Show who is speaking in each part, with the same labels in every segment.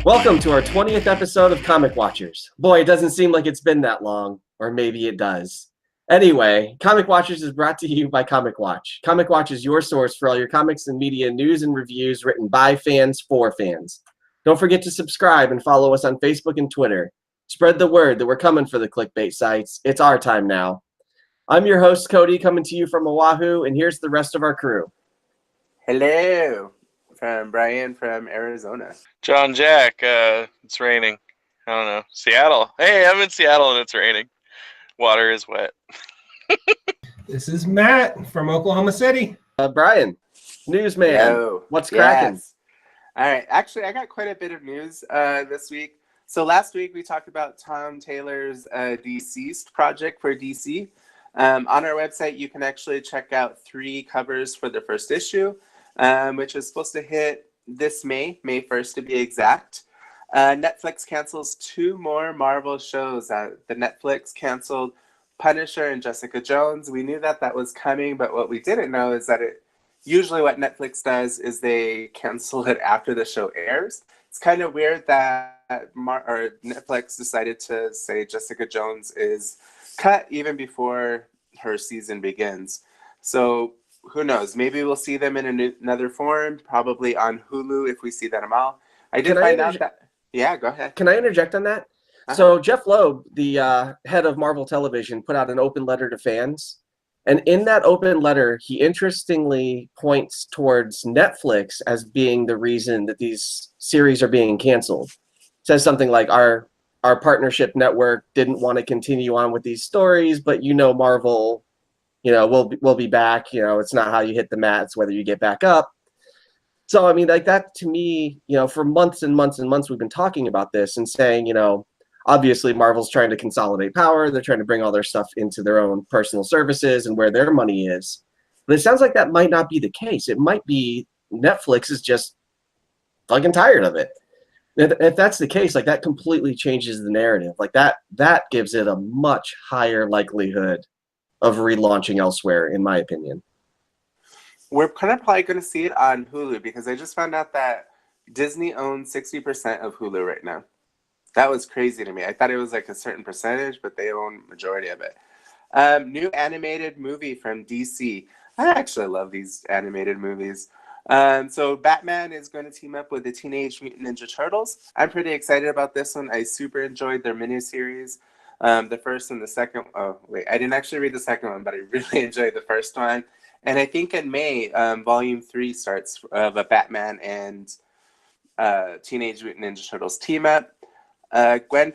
Speaker 1: Welcome to our 20th episode of Comic Watchers. Boy, it doesn't seem like it's been that long, or maybe it does. Anyway, Comic Watchers is brought to you by Comic Watch. Comic Watch is your source for all your comics and media news and reviews written by fans for fans. Don't forget to subscribe and follow us on Facebook and Twitter. Spread the word that we're coming for the clickbait sites. It's our time now. I'm your host, Cody, coming to you from Oahu, and here's the rest of our crew.
Speaker 2: Hello, from Brian from Arizona.
Speaker 3: John Jack, it's raining. I don't know. Seattle. Hey, I'm in Seattle and it's raining. Water is wet.
Speaker 4: This is Matt from Oklahoma City.
Speaker 1: Brian, newsman.
Speaker 2: Hello.
Speaker 1: What's cracking?
Speaker 2: Yes. All right. Actually, I got quite a bit of news this week. So last week we talked about Tom Taylor's Deceased project for DC. On our website, you can actually check out 3 covers for the first issue, which is supposed to hit this May 1st to be exact. Netflix cancels 2 more Marvel shows. The Netflix canceled Punisher and Jessica Jones. We knew that was coming, but what we didn't know is that usually what Netflix does is they cancel it after the show airs. It's kind of weird that Netflix decided to say Jessica Jones is cut even before her season begins. So who knows? Maybe we'll see them in another form, probably on Hulu if we see them all. I did find out that... Yeah, go ahead.
Speaker 1: Can I interject on that?
Speaker 2: Uh-huh.
Speaker 1: So Jeff Loeb, the head of Marvel Television, put out an open letter to fans. And in that open letter, he interestingly points towards Netflix as being the reason that these series are being canceled. Says something like, our partnership network didn't want to continue on with these stories, but Marvel, we'll be back. It's not how you hit the mat, it's whether you get back up. So, I mean, like that to me, for months and months and months, we've been talking about this and saying, obviously Marvel's trying to consolidate power. They're trying to bring all their stuff into their own personal services and where their money is. But it sounds like that might not be the case. It might be Netflix is just fucking tired of it. If that's the case, like that completely changes the narrative. Like that gives it a much higher likelihood of relaunching elsewhere, in my opinion.
Speaker 2: We're kind of probably going to see it on Hulu because I just found out that Disney owns 60% of Hulu right now. That was crazy to me. I thought it was like a certain percentage, but they own majority of it. New animated movie from DC. I actually love these animated movies. So Batman is going to team up with the Teenage Mutant Ninja Turtles. I'm pretty excited about this one. I super enjoyed their miniseries. The first and the second. Oh, wait. I didn't actually read the second one, but I really enjoyed the first one. And I think in May, Volume 3 starts of a Batman and Teenage Mutant Ninja Turtles team up. Gwyneth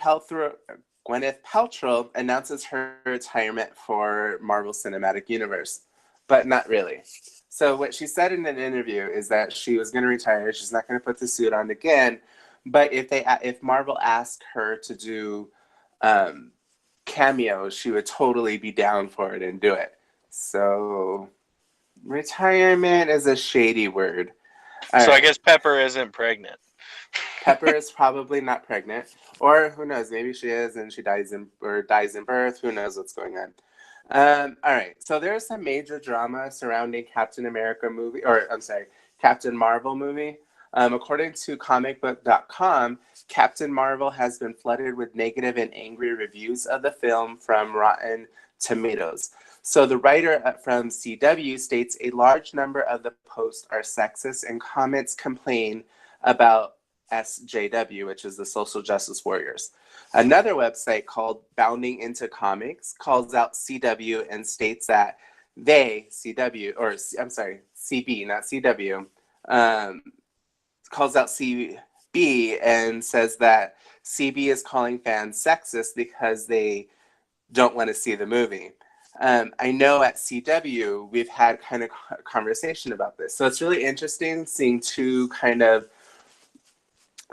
Speaker 2: Paltrow announces her retirement for Marvel Cinematic Universe, but not really. So what she said in an interview is that she was going to retire. She's not going to put the suit on again. But if Marvel asked her to do cameos, she would totally be down for it and do it. So retirement is a shady word.
Speaker 3: All right. I guess Pepper isn't pregnant.
Speaker 2: Pepper is probably not pregnant, or who knows? Maybe she is, and she dies in birth. Who knows what's going on? All right. So there's some major drama surrounding Captain Marvel movie. According to comicbook.com, Captain Marvel has been flooded with negative and angry reviews of the film from Rotten Tomatoes. So the writer from CW states a large number of the posts are sexist and comments complain about SJW, which is the Social Justice Warriors. Another website called Bounding Into Comics calls out CW and states that CB, not CW, calls out CB and says that CB is calling fans sexist because they don't want to see the movie. I know at CW we've had kind of conversation about this. So it's really interesting seeing 2 kind of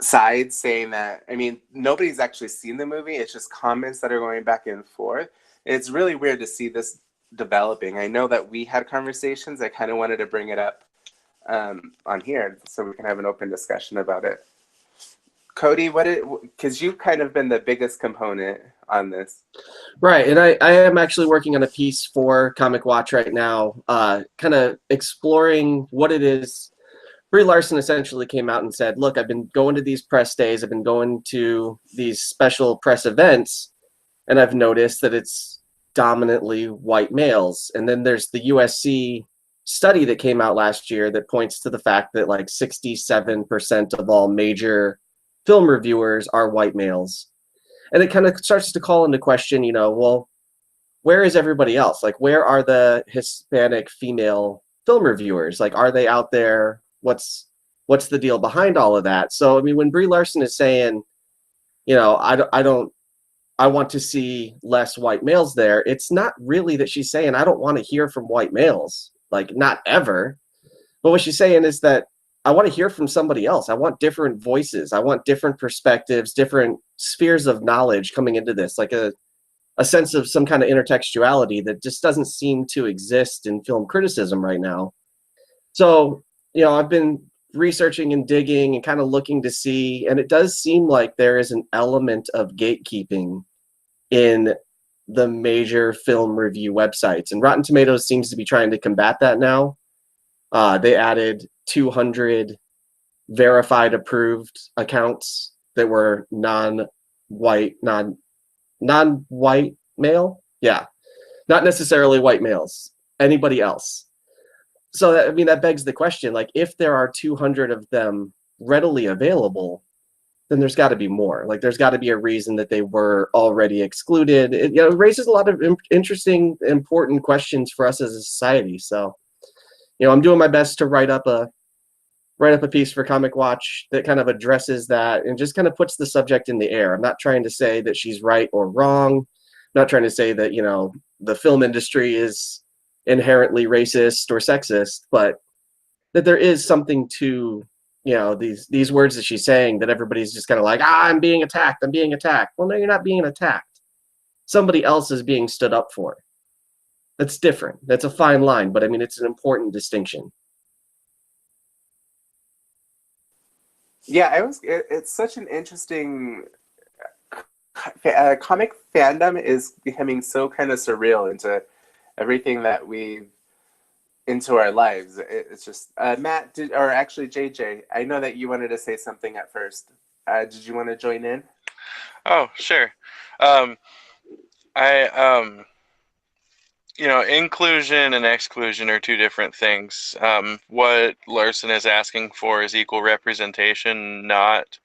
Speaker 2: sides saying that. I mean, nobody's actually seen the movie. It's just comments that are going back and forth. It's really weird to see this developing. I know that we had conversations. I kind of wanted to bring it up on here so we can have an open discussion about it. Cody, because you've kind of been the biggest component on this.
Speaker 1: Right, and I am actually working on a piece for Comic Watch right now, kind of exploring what it is Brie Larson essentially came out and said, look, I've been going to these press days, I've been going to these special press events, and I've noticed that it's dominantly white males. And then there's the USC study that came out last year that points to the fact that like 67% of all major film reviewers are white males. And it kind of starts to call into question, you know, well, where is everybody else? Like, where are the Hispanic female film reviewers? Like, are they out there? What's the deal behind all of that? So, I mean, when Brie Larson is saying, you know, I want to see less white males there, it's not really that she's saying, I don't want to hear from white males, like, not ever. But what she's saying is that I want to hear from somebody else. I want different voices. I want different perspectives, different spheres of knowledge coming into this, like a sense of some kind of intertextuality that just doesn't seem to exist in film criticism right now. So, you know, I've been researching and digging and kind of looking to see, and it does seem like there is an element of gatekeeping in the major film review websites, and Rotten Tomatoes seems to be trying to combat that now. They added 200 verified approved accounts that were non-white male. Yeah, not necessarily white males, anybody else. So that, I mean, that begs the question, like, if there are 200 of them readily available, then there's got to be more. Like, there's got to be a reason that they were already excluded. It, you know, raises a lot of interesting, important questions for us as a society. So, you know, I'm doing my best to write up a piece for Comic Watch that kind of addresses that and just kind of puts the subject in the air. I'm not trying to say that she's right or wrong. I'm not trying to say that, you know, the film industry is inherently racist or sexist, but that there is something to, you know, these words that she's saying that everybody's just kind of like, I'm being attacked. Well, no, you're not being attacked. Somebody else is being stood up for. That's different. That's a fine line, but I mean, it's an important distinction.
Speaker 2: Yeah, it's such an interesting comic fandom is becoming so kind of surreal into everything that into our lives. It's just Matt, or actually JJ, I know that you wanted to say something at first. Did you want to join in?
Speaker 3: Oh, sure. You know, inclusion and exclusion are two different things. What Larson is asking for is equal representation, not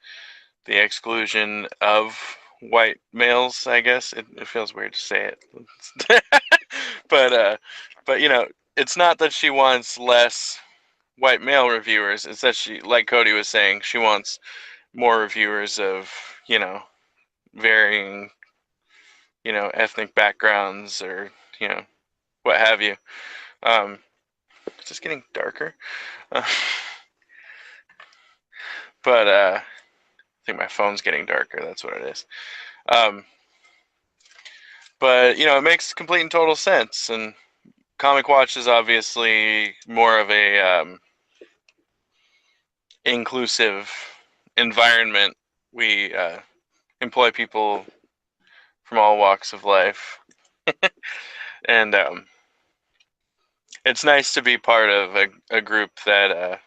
Speaker 3: the exclusion of white males, I guess. It feels weird to say it. But you know, it's not that she wants less white male reviewers. It's that she, like Cody was saying, she wants more reviewers of, you know, varying, you know, ethnic backgrounds or, you know, what have you. It's just getting darker. But I think my phone's getting darker. That's what it is. But, you know, it makes complete and total sense. And Comic Watch is obviously more of a inclusive environment. We employ people from all walks of life. And it's nice to be part of a group that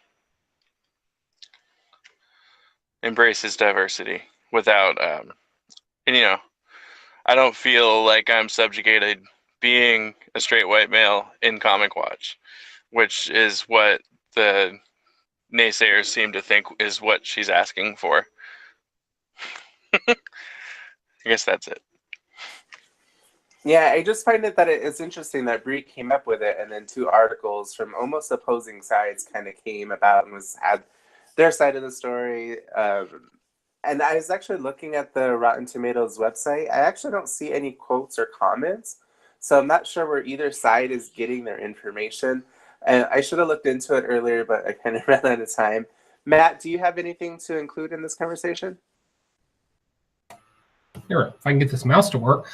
Speaker 3: embraces diversity without, and you know, I don't feel like I'm subjugated being a straight white male in Comic Watch, which is what the naysayers seem to think is what she's asking for. I guess that's it.
Speaker 2: Yeah, I just find it that it's interesting that Brie came up with it, and then two articles from almost opposing sides kind of came about and had their side of the story. And I was actually looking at the Rotten Tomatoes website. I actually don't see any quotes or comments, so I'm not sure where either side is getting their information. And I should have looked into it earlier, but I kind of ran out of time. Matt, do you have anything to include in this conversation?
Speaker 4: Here, if I can get this mouse to work.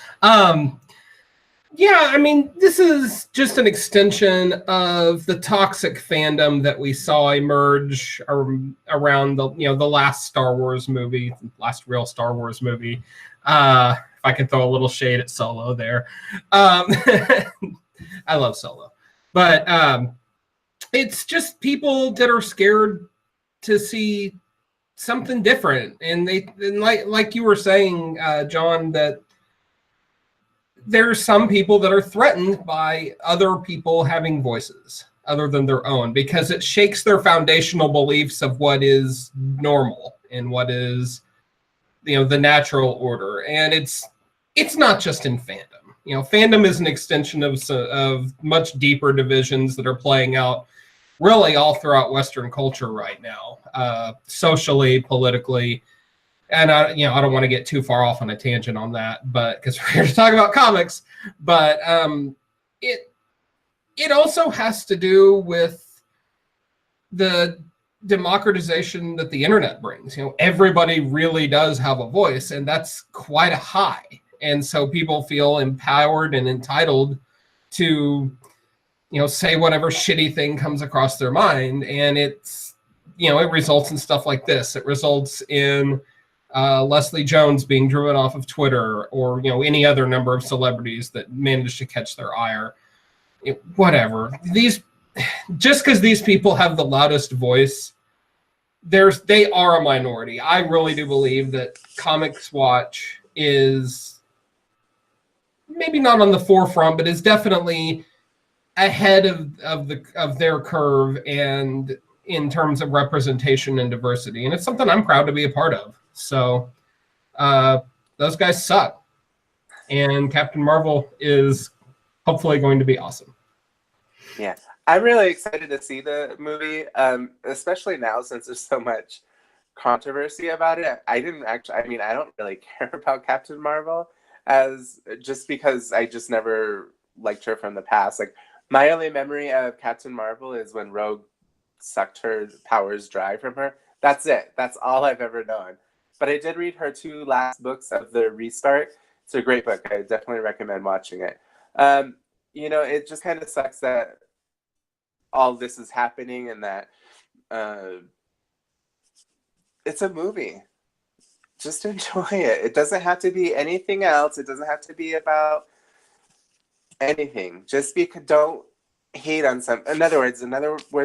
Speaker 4: Yeah, I mean, this is just an extension of the toxic fandom that we saw emerge around the last Star Wars movie, last real Star Wars movie. If I can throw a little shade at Solo there. I love Solo. But it's just people that are scared to see something different. And like you were saying, John, that there's some people that are threatened by other people having voices other than their own, because it shakes their foundational beliefs of what is normal and what is, the natural order. And it's not just in fandom. Fandom is an extension of much deeper divisions that are playing out really all throughout Western culture right now, socially, politically. And I don't want to get too far off on a tangent on that, but because we're here to talk about comics. But it also has to do with the democratization that the internet brings. Everybody really does have a voice, and that's quite a high. And so people feel empowered and entitled to, say whatever shitty thing comes across their mind, and it's, it results in stuff like this. It results in Leslie Jones being driven off of Twitter, or any other number of celebrities that managed to catch their ire. Whatever. Just because these people have the loudest voice, they are a minority. I really do believe that Comics Watch is maybe not on the forefront, but is definitely ahead of their curve, and in terms of representation and diversity. And it's something I'm proud to be a part of. So those guys suck. And Captain Marvel is hopefully going to be awesome.
Speaker 2: Yeah. I'm really excited to see the movie, especially now since there's so much controversy about it. I don't really care about Captain Marvel, just because I just never liked her from the past. Like, my only memory of Captain Marvel is when Rogue sucked her powers dry from her. That's it. That's all I've ever known. But I did read her 2 last books of the Restart. It's a great book. I definitely recommend watching it. It just kind of sucks that all this is happening, and that it's a movie. Just enjoy it. It doesn't have to be anything else. It doesn't have to be about anything. Don't hate on some. In other words,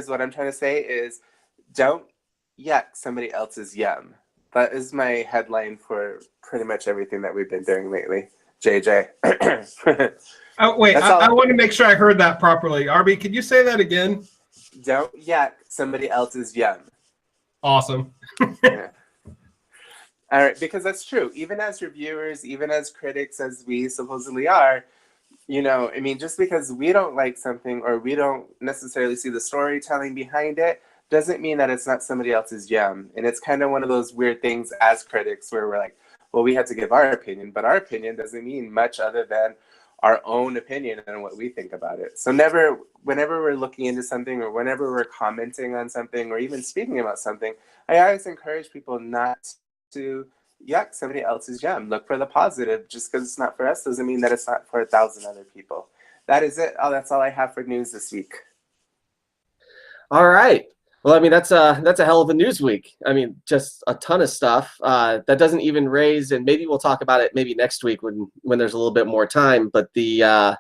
Speaker 2: what I'm trying to say is, don't yuck somebody else's yum. That is my headline for pretty much everything that we've been doing lately. JJ.
Speaker 4: Oh, wait, I want to make sure I heard that properly. Arby, could you say that again?
Speaker 2: Don't yuck somebody else's yum.
Speaker 4: Awesome.
Speaker 2: Yeah. All right, because that's true. Even as reviewers, even as critics, as we supposedly are, just because we don't like something, or we don't necessarily see the storytelling behind it, doesn't mean that it's not somebody else's yum. And it's kind of one of those weird things as critics where we're like, well, we have to give our opinion, but our opinion doesn't mean much other than our own opinion and what we think about it. So whenever we're looking into something, or whenever we're commenting on something, or even speaking about something, I always encourage people not to yuck somebody else's yum. Look for the positive. Just because it's not for us doesn't mean that it's not for 1,000 other people. That is it. That's all I have for news this week.
Speaker 1: All right. Well, that's a hell of a news week. Just a ton of stuff that doesn't even raise, and maybe we'll talk about it maybe next week when there's a little bit more time. But the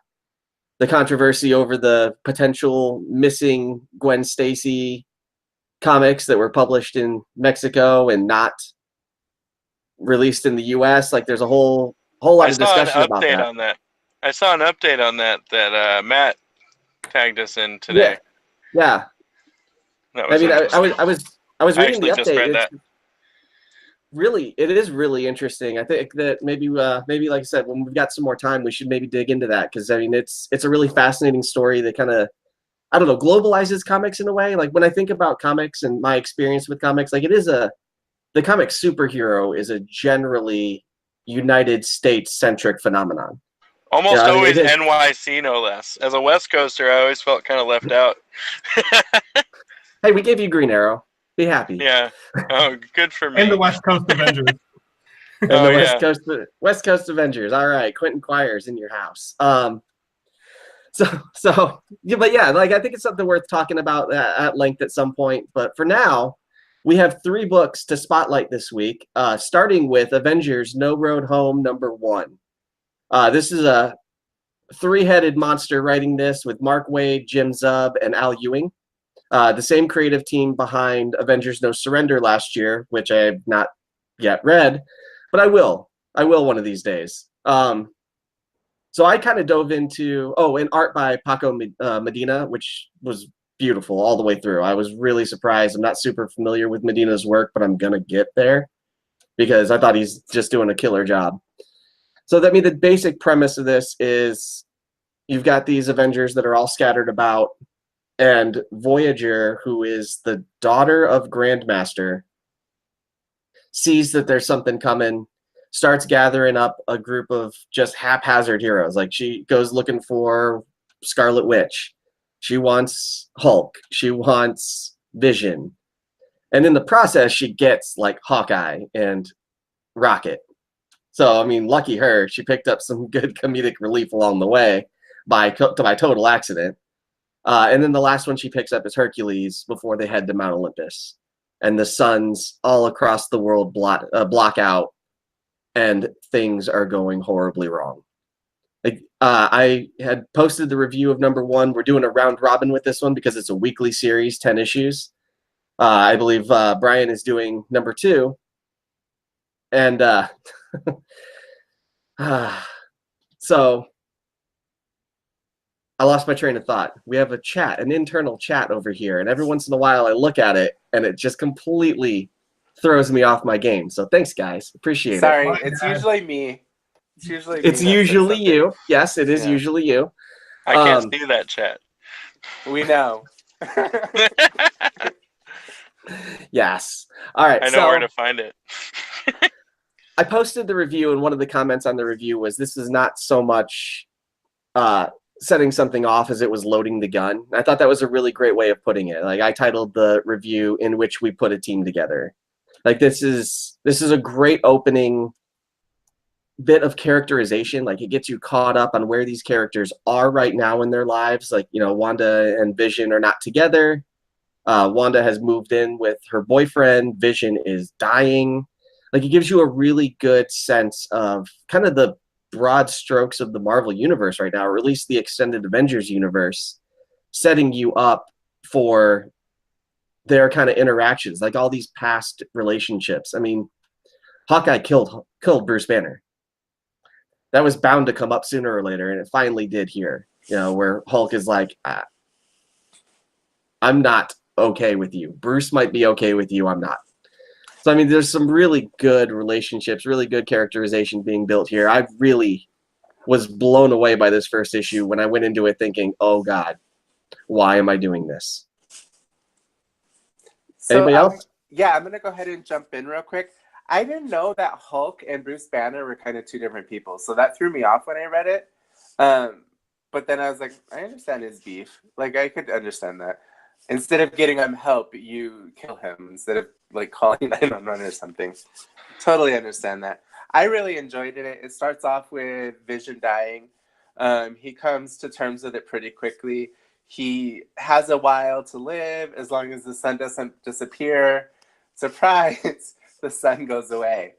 Speaker 1: controversy over the potential missing Gwen Stacy comics that were published in Mexico and not released in the U.S. Like, there's a whole lot of discussion about that.
Speaker 3: I saw an update on that Matt tagged us in today.
Speaker 1: Yeah. I was reading the update. It is really interesting. I think that maybe like I said, when we've got some more time, we should maybe dig into that, because it's a really fascinating story that kind of, I don't know, globalizes comics in a way. Like, when I think about comics and my experience with comics, like, the comic superhero is a generally United States centric phenomenon.
Speaker 3: Almost always NYC, no less. As a West Coaster, I always felt kind of left out.
Speaker 1: Hey, we gave you Green Arrow. Be happy.
Speaker 3: Yeah. Oh, good for me.
Speaker 4: And the West Coast Avengers.
Speaker 1: And the West Coast Avengers. All right, Quentin Quire's in your house. So yeah, but yeah, like, I think it's something worth talking about at length at some point. But for now, we have 3 books to spotlight this week, starting with Avengers No Road Home #1. This is a 3-headed monster writing this, with Mark Waid, Jim Zub, and Al Ewing. The same creative team behind Avengers No Surrender last year, which I have not yet read, but I will. I will one of these days. So I kind of dove into, and art by Paco Medina, which was beautiful all the way through. I was really surprised. I'm not super familiar with Medina's work, but I'm going to get there because I thought he's just doing a killer job. So that the basic premise of this is you've got these Avengers that are all scattered about, and Voyager, who is the daughter of Grandmaster, sees that there's something coming, starts gathering up a group of just haphazard heroes. Like she goes looking for Scarlet Witch. She wants Hulk. She wants Vision. And in the process, she gets like Hawkeye and Rocket. So, lucky her. She picked up some good comedic relief along the way by total accident. And then the last one she picks up is Hercules before they head to Mount Olympus. And the suns all across the world block out, and things are going horribly wrong. I had posted the review of number 1. We're doing a round robin with this one because it's a weekly series, 10 issues. I believe Brian is doing number 2. And so I lost my train of thought. We have an internal chat over here, and every once in a while I look at it and it just completely throws me off my game. So thanks, guys. Appreciate it.
Speaker 2: Sorry, it's usually me.
Speaker 1: It's usually you. Yes, it is usually you.
Speaker 3: I can't see that chat.
Speaker 2: We know.
Speaker 1: Yes. All right.
Speaker 3: I know where to find it.
Speaker 1: I posted the review, and one of the comments on the review was this is not so much setting something off as it was loading the gun. I thought that was a really great way of putting it. Like I titled the review "In Which We Put a Team Together." Like this is a great opening bit of characterization. Like it gets you caught up on where these characters are right now in their lives. Like, Wanda and Vision are not together. Wanda has moved in with her boyfriend. Vision is dying. Like it gives you a really good sense of kind of the broad strokes of the Marvel universe right now, or at least the extended Avengers universe, setting you up for their kind of interactions, like all these past relationships. Hawkeye killed Bruce Banner. That was bound to come up sooner or later, and it finally did here. Where Hulk is like, I'm not okay with you. Bruce might be okay with you. I'm not. So, there's some really good relationships, really good characterization being built here. I really was blown away by this first issue when I went into it thinking, oh, God, why am I doing this?
Speaker 2: So,
Speaker 1: anybody else?
Speaker 2: I'm going to go ahead and jump in real quick. I didn't know that Hulk and Bruce Banner were kind of two different people. So that threw me off when I read it. But then I was like, I understand his beef. Like, I could understand that. Instead of getting him help, you kill him instead of like calling 911 or something. Totally understand that. I really enjoyed it. It starts off with Vision dying. He comes to terms with it pretty quickly. He has a while to live as long as the sun doesn't disappear. Surprise, the sun goes away.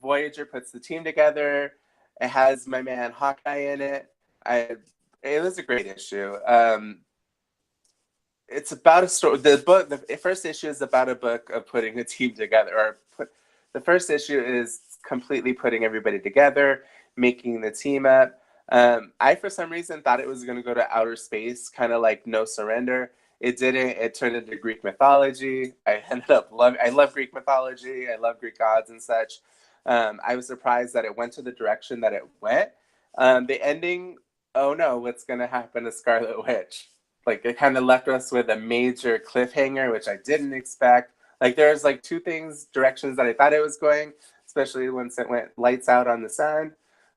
Speaker 2: Voyager puts the team together. It has my man Hawkeye in it. It was a great issue. It's about a story. The first issue is about a book of putting a team together. The first issue is completely putting everybody together, making the team up. I, for some reason, thought it was going to go to outer space, kind of like No Surrender. It didn't. It turned into Greek mythology. I love Greek mythology. I love Greek gods and such. I was surprised that it went to the direction that it went. The ending, oh no, what's going to happen to Scarlet Witch? Like, it kind of left us with a major cliffhanger, which I didn't expect. Like, there's like two directions that I thought it was going, especially once it went lights out on the sun.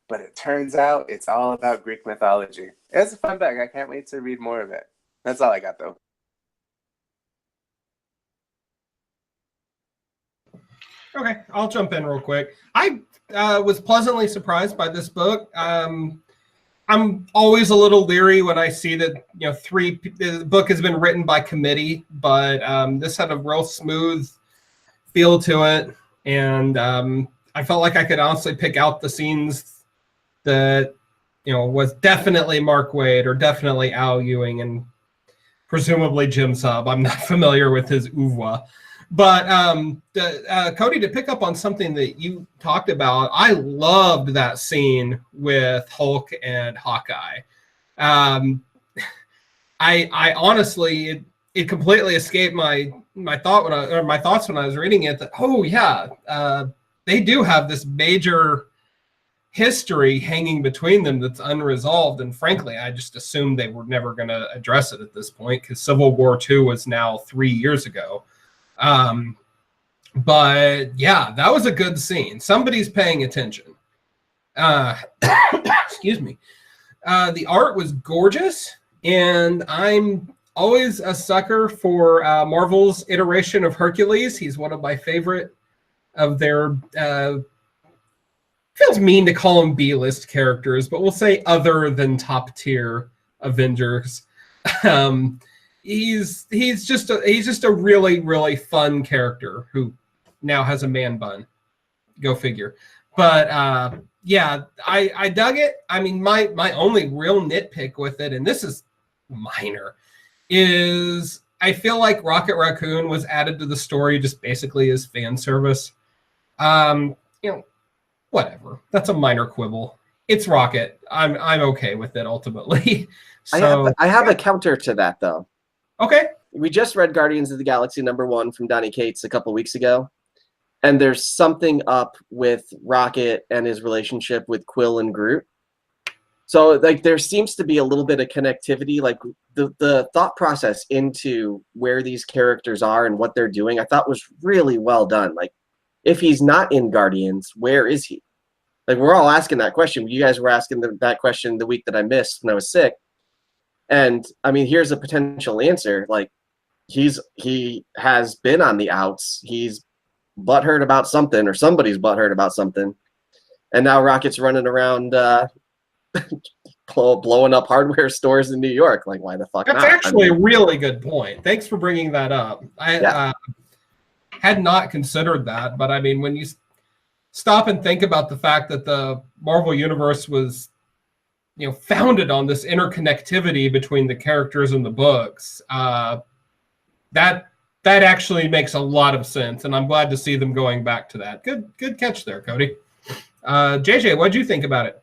Speaker 2: But it turns out it's all about Greek mythology. It was a fun book. I can't wait to read more of it. That's all I got, though.
Speaker 4: Okay, I'll jump in real quick. I was pleasantly surprised by this book. I'm always a little leery when I see that the book has been written by committee, but this had a real smooth feel to it, and I felt like I could honestly pick out the scenes that was definitely Mark Waid or definitely Al Ewing, and presumably Jim Sub. I'm not familiar with his oeuvre. But Cody, to pick up on something that you talked about, I loved that scene with Hulk and Hawkeye. I honestly, it completely escaped my thoughts when I was reading it. That they do have this major history hanging between them that's unresolved, and frankly, I just assumed they were never going to address it at this point because Civil War II was now 3 years ago. But yeah, that was a good scene. Somebody's paying attention. Excuse me. The art was gorgeous, and I'm always a sucker for Marvel's iteration of Hercules. He's one of my favorite of their feels mean to call them B-list characters, but we'll say other than top tier Avengers. He's just a really, really fun character who now has a man bun. Go figure. But yeah, I dug it. I mean, my only real nitpick with it, and this is minor, is I feel like Rocket Raccoon was added to the story just basically as fan service. Whatever. That's a minor quibble. It's Rocket. I'm okay with it ultimately. So
Speaker 1: I have a counter to that though.
Speaker 4: Okay.
Speaker 1: We just read Guardians of the Galaxy #1 from Donny Cates a couple weeks ago, and there's something up with Rocket and his relationship with Quill and Groot. So like there seems to be a little bit of connectivity, like the thought process into where these characters are and what they're doing, I thought was really well done. Like if he's not in Guardians, where is he? Like we're all asking that question. You guys were asking that question the week that I missed when I was sick. And I mean, here's a potential answer. Like he has been on the outs. He's butthurt about something, or somebody's butthurt about something. And now Rocket's running around blowing up hardware stores in New York. Like, why the fuck
Speaker 4: That's
Speaker 1: not?
Speaker 4: actually a really good point. Thanks for bringing that up. I had not considered that, but I mean, when you stop and think about the fact that the Marvel Universe was, founded on this interconnectivity between the characters and the books, that actually makes a lot of sense, and I'm glad to see them going back to that. Good catch there, Cody. JJ, what'd you think about it?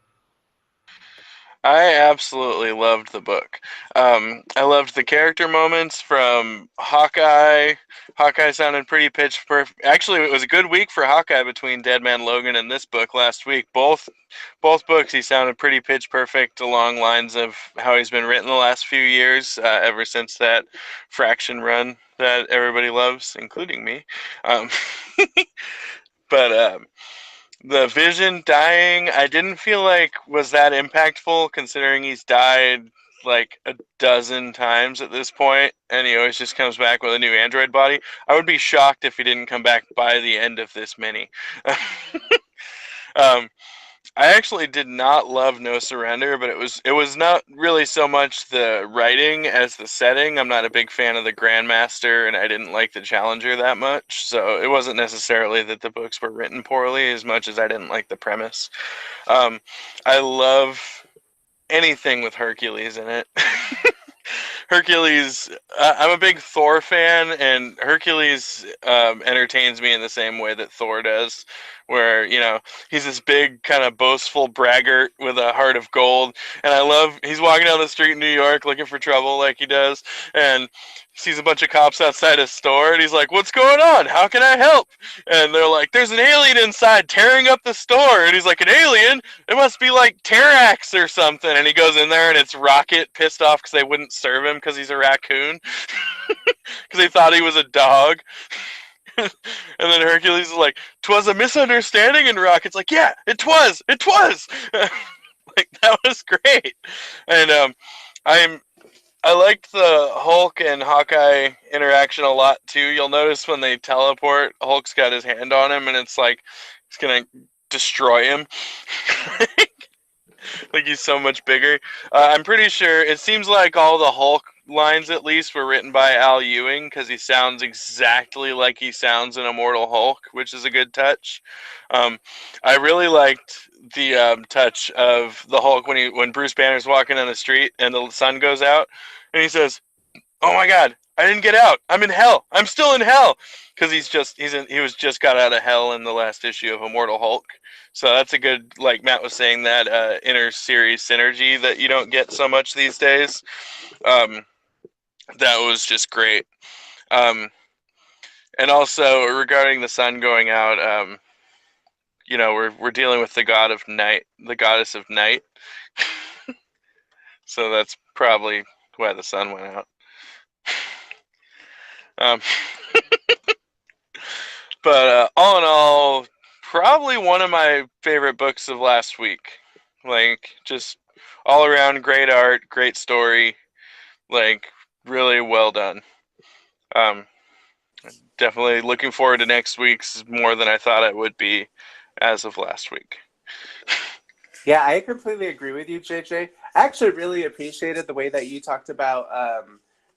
Speaker 3: I absolutely loved the book. I loved the character moments from Hawkeye. Hawkeye sounded pretty pitch perfect. Actually, it was a good week for Hawkeye between Dead Man Logan and this book last week. Both books, he sounded pretty pitch perfect along lines of how he's been written the last few years, ever since that Fraction run that everybody loves, including me. But the Vision dying, I didn't feel like was that impactful, considering he's died like a dozen times at this point, and he always just comes back with a new android body. I would be shocked if he didn't come back by the end of this mini. I actually did not love No Surrender, but it was not really so much the writing as the setting. I'm not a big fan of the Grandmaster, and I didn't like the Challenger that much, so it wasn't necessarily that the books were written poorly as much as I didn't like the premise. I love anything with Hercules in it. Hercules, I'm a big Thor fan, and Hercules entertains me in the same way that Thor does, where, he's this big kind of boastful braggart with a heart of gold, and he's walking down the street in New York looking for trouble like he does, and sees a bunch of cops outside his store, and he's like, "What's going on? How can I help?" And they're like, "There's an alien inside tearing up the store." And he's like, "An alien? It must be like Terrax or something." And he goes in there, and it's Rocket, pissed off because they wouldn't serve him because he's a raccoon, because they thought he was a dog. And then Hercules is like, "'Twas a misunderstanding," and Rocket's like, "Yeah, it was. Like, that was great. And I liked the Hulk and Hawkeye interaction a lot too. You'll notice when they teleport, Hulk's got his hand on him, and it's like it's gonna destroy him. Like he's so much bigger. I'm pretty sure it seems like all the Hulk lines, at least, were written by Al Ewing, because he sounds exactly like he sounds in Immortal Hulk, which is a good touch. I really liked the touch of the Hulk when Bruce Banner's walking on the street and the sun goes out, and he says, oh my god, I didn't get out. I'm in hell. I'm still in hell because he was just got out of hell in the last issue of Immortal Hulk. So that's a good, like Matt was saying, that inner series synergy that you don't get so much these days. That was just great. And also regarding the sun going out, we're dealing with the god of night, the goddess of night. So that's probably why the sun went out. But all in all, probably one of my favorite books of last week. Like, just all around great art, great story, like really well done. Definitely looking forward to next week's more than I thought it would be as of last week.
Speaker 2: Yeah, I completely agree with you, JJ. I actually really appreciated the way that you talked about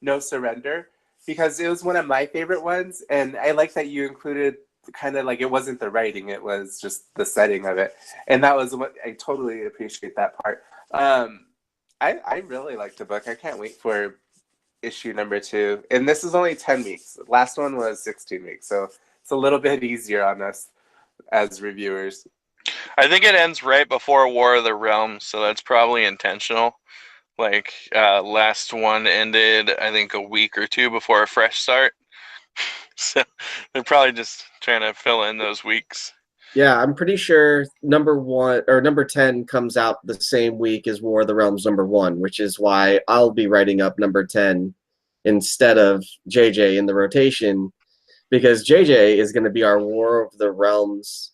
Speaker 2: No Surrender, because it was one of my favorite ones, and I like that you included kind of like it wasn't the writing, it was just the setting of it, and that was what I totally appreciate that part. I really liked the book. I can't wait for issue number 2, and this is only 10 weeks. Last one was 16 weeks, so it's a little bit easier on us as reviewers.
Speaker 3: I think it ends right before War of the Realms, so that's probably intentional. Like, last one ended, I think, a week or two before a fresh start. So they're probably just trying to fill in those weeks.
Speaker 1: Yeah, I'm pretty sure number 10 comes out the same week as War of the Realms number 1, which is why I'll be writing up number 10 instead of JJ in the rotation, because JJ is going to be our War of the Realms.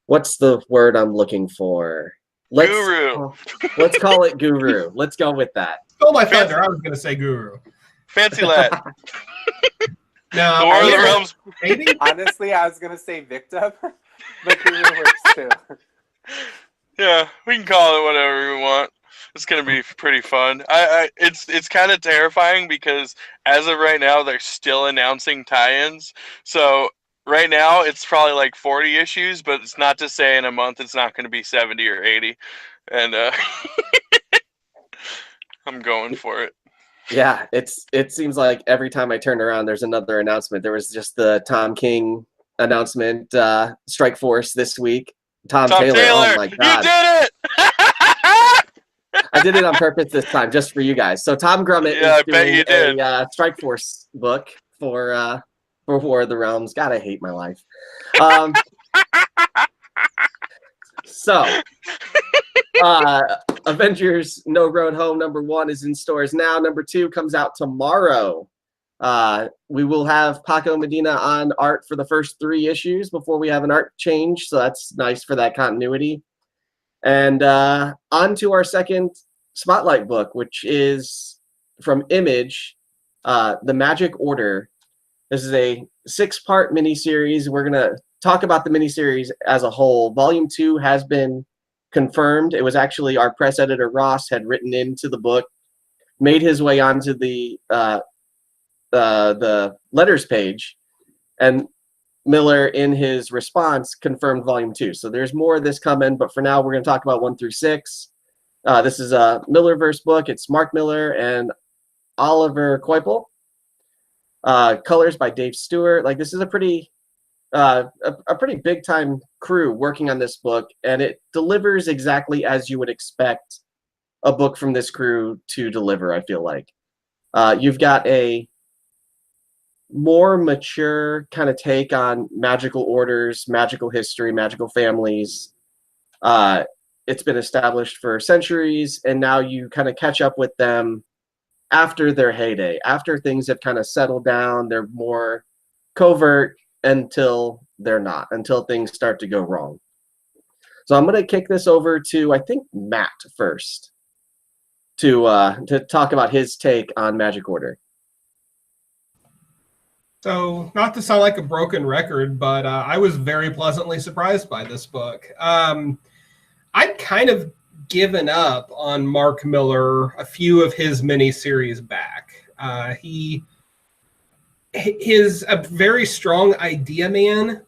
Speaker 1: What's the word I'm looking for?
Speaker 3: Guru.
Speaker 1: Let's call it Guru. Let's go with that.
Speaker 4: Stole my thunder. I was going to say Guru.
Speaker 3: Fancy lad.
Speaker 4: No,
Speaker 3: The War of the Realms.
Speaker 4: Maybe?
Speaker 2: Honestly, I was going to say victim, but Guru works too.
Speaker 3: Yeah, we can call it whatever we want. It's gonna be pretty fun. It's kind of terrifying because as of right now, they're still announcing tie-ins. So right now, it's probably like 40 issues, but it's not to say in a month it's not going to be 70 or 80. And I'm going for it.
Speaker 1: Yeah, it seems like every time I turn around, there's another announcement. There was just the Tom King announcement, Strike Force this week. Tom Taylor, oh my God.
Speaker 3: You did it!
Speaker 1: I did it on purpose this time, just for you guys. So Tom Grummett is doing a Strike Force book for War of the Realms. God, I hate my life. Avengers No Road Home number 1 is in stores now. Number 2 comes out tomorrow. We will have Paco Medina on art for the first 3 issues before we have an art change, so that's nice for that continuity. And on to our second Spotlight book, which is from Image, The Magic Order. This is a 6-part miniseries. We're going to talk about the miniseries as a whole. Volume 2 has been confirmed. It was actually our press editor, Ross, had written into the book, made his way onto the letters page, and Miller, in his response, confirmed Volume 2. So there's more of this coming, but for now, we're going to talk about 1 through 6. This is a Millerverse book. It's Mark Miller and Oliver Coipel. Colors by Dave Stewart. Like, this is a pretty big time crew working on this book, and it delivers exactly as you would expect a book from this crew to deliver. I feel like you've got a more mature kind of take on magical orders, magical history, magical families. It's been established for centuries, and now you kind of catch up with them after their heyday, after things have kind of settled down. They're more covert until they're not, until things start to go wrong. So I'm going to kick this over to, I think, Matt first to talk about his take on Magic Order.
Speaker 4: So, not to sound like a broken record, but I was very pleasantly surprised by this book. I'd kind of given up on Mark Miller a few of his miniseries back. He is a very strong idea man,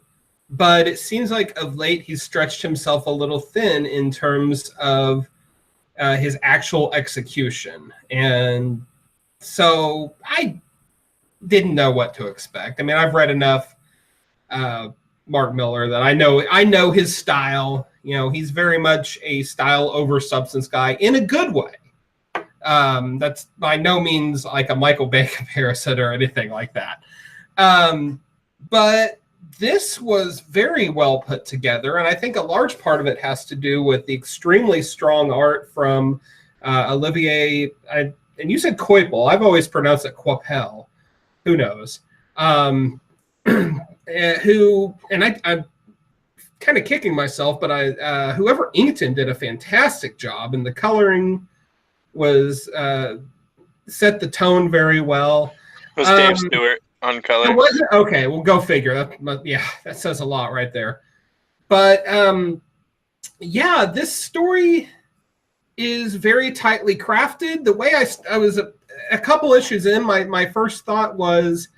Speaker 4: but it seems like of late he's stretched himself a little thin in terms of his actual execution. And So I didn't know what to expect. I mean, I've read enough Mark Miller that I know his style. You know, he's very much a style over substance guy in a good way. That's by no means like a Michael Bay comparison or anything like that. But this was very well put together, and I think a large part of it has to do with the extremely strong art from Olivier. And you said Coipel. I've always pronounced it Coipel. Who knows? I'm kind of kicking myself, but whoever inked him did a fantastic job, and the coloring was set the tone very well.
Speaker 3: It was Dave Stewart on color.
Speaker 4: Was it? Okay, well, go figure. That says a lot right there. But yeah, this story is very tightly crafted. The way I was a couple issues in, my first thought was,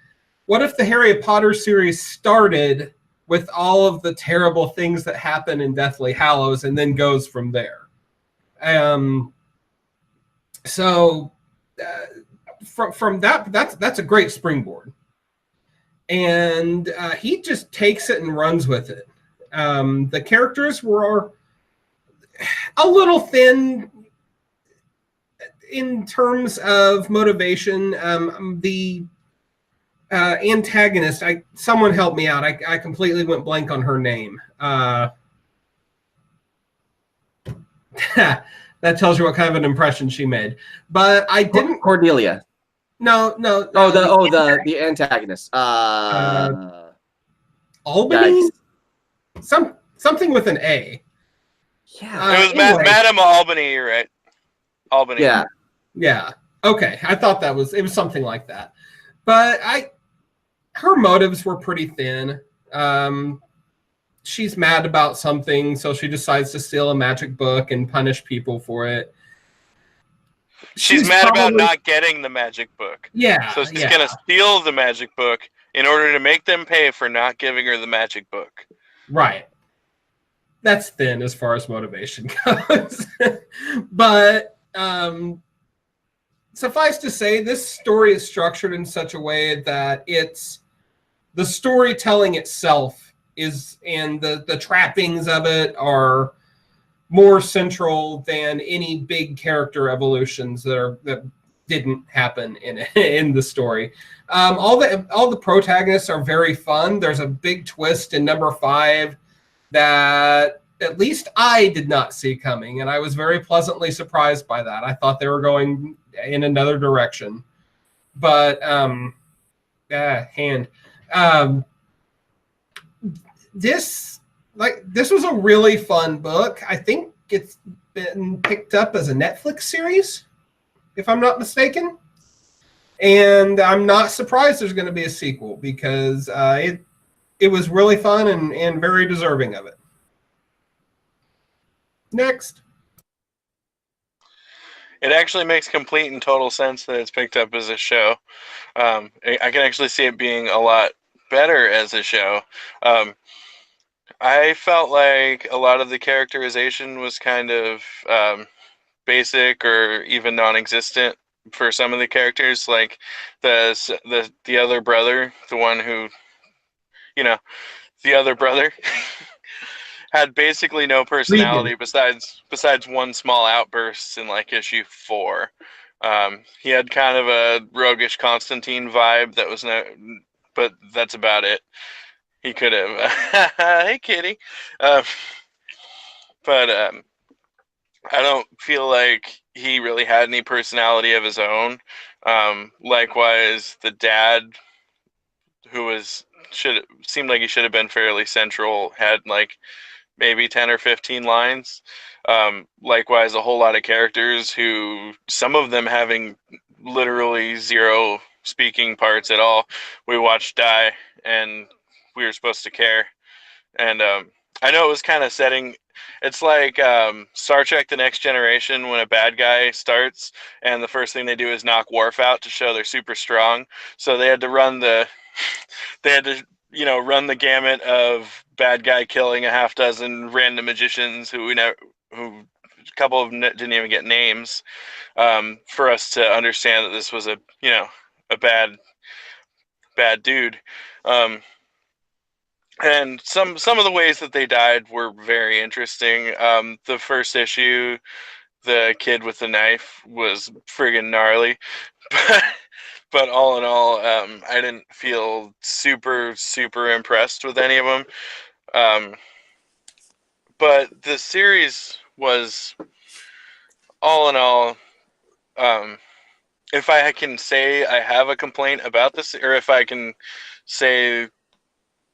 Speaker 4: what if the Harry Potter series started with all of the terrible things that happen in Deathly Hallows and then goes from there? So from that's a great springboard. And he just takes it and runs with it. The characters were a little thin in terms of motivation. The antagonist, someone help me out. I completely went blank on her name. That tells you what kind of an impression she made. But I didn't.
Speaker 1: Cordelia.
Speaker 4: No.
Speaker 1: The antagonist.
Speaker 4: Albany. Something with an A.
Speaker 1: Yeah.
Speaker 3: It was Madam Albany. You're right. Albany.
Speaker 1: Yeah.
Speaker 4: Yeah. Okay. I thought it was something like that. But her motives were pretty thin. She's mad about something, so she decides to steal a magic book and punish people for it.
Speaker 3: She's mad about not getting the magic book.
Speaker 4: Yeah.
Speaker 3: So she's going to steal the magic book in order to make them pay for not giving her the magic book.
Speaker 4: Right. That's thin as far as motivation goes. But suffice to say, this story is structured in such a way that the storytelling itself and the trappings of it are more central than any big character evolutions that didn't happen in the story. All the protagonists are very fun. There's a big twist in number 5 that at least I did not see coming, and I was very pleasantly surprised by that. I thought they were going in another direction, but this was a really fun book. I think it's been picked up as a Netflix series, if I'm not mistaken, and I'm not surprised there's going to be a sequel, because it was really fun and very deserving of it. Next.
Speaker 3: It actually makes complete and total sense that it's picked up as a show. I can actually see it being a lot better as a show. I felt like a lot of the characterization was kind of basic or even non-existent for some of the characters, like the other brother, the one who, the other brother had basically no personality besides one small outburst in like issue 4. He had kind of a roguish Constantine vibe that was but that's about it. He could have, hey kitty, but I don't feel like he really had any personality of his own. Likewise, the dad, who seemed like he should have been fairly central, had like maybe 10 or 15 lines. Likewise, a whole lot of characters who, some of them having literally 0 speaking parts at all, we watched die, and we were supposed to care. And I know it was kind of setting, it's like Star Trek The Next Generation, when a bad guy starts and the first thing they do is knock Worf out to show they're super strong. So they had to run the gamut of bad guy killing a half dozen random magicians who couple of them didn't even get names, for us to understand that this was a bad dude. And some of the ways that they died were very interesting. The first issue, the kid with the knife was friggin' gnarly, but all in all, I didn't feel super impressed with any of them. But the series was, all in all, if I can say I have a complaint about this, or if I can say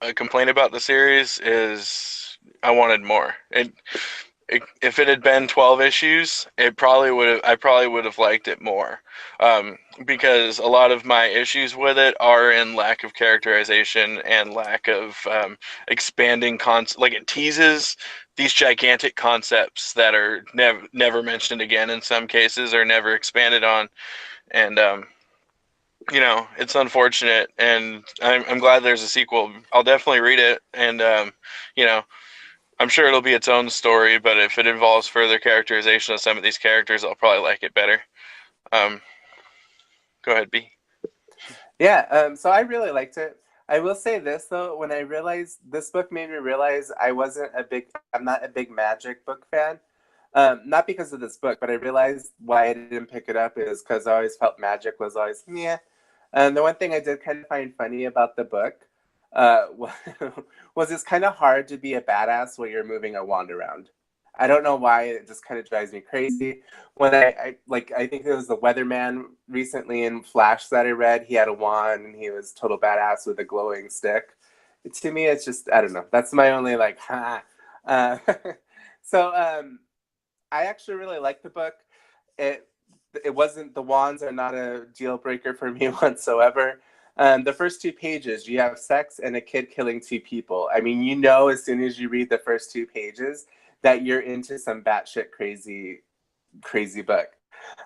Speaker 3: a complaint about the series, is I wanted more. If it had been 12 issues, I probably would have liked it more, because a lot of my issues with it are in lack of characterization and lack of expanding like it teases these gigantic concepts that are never mentioned again in some cases, or never expanded on. And it's unfortunate, and I'm glad there's a sequel. I'll definitely read it, and I'm sure it'll be its own story, but if it involves further characterization of some of these characters, I'll probably like it better. Go ahead, B.
Speaker 2: Yeah, so I really liked it. I will say this, though, when I realized this book made me realize I'm not a big magic book fan. Not because of this book, but I realized why I didn't pick it up is because I always felt magic was always meh. And the one thing I did kind of find funny about the book was it's kind of hard to be a badass while you're moving a wand around. I don't know why, it just kind of drives me crazy. When I think it was the Weatherman recently in Flash that I read, he had a wand and he was total badass with a glowing stick. To me, it's just, I don't know. That's my only So I actually really like the book. It wasn't, the wands are not a deal breaker for me whatsoever. The first 2 pages, you have sex and a kid killing 2 people. I mean, as soon as you read the first 2 pages that you're into some batshit crazy book.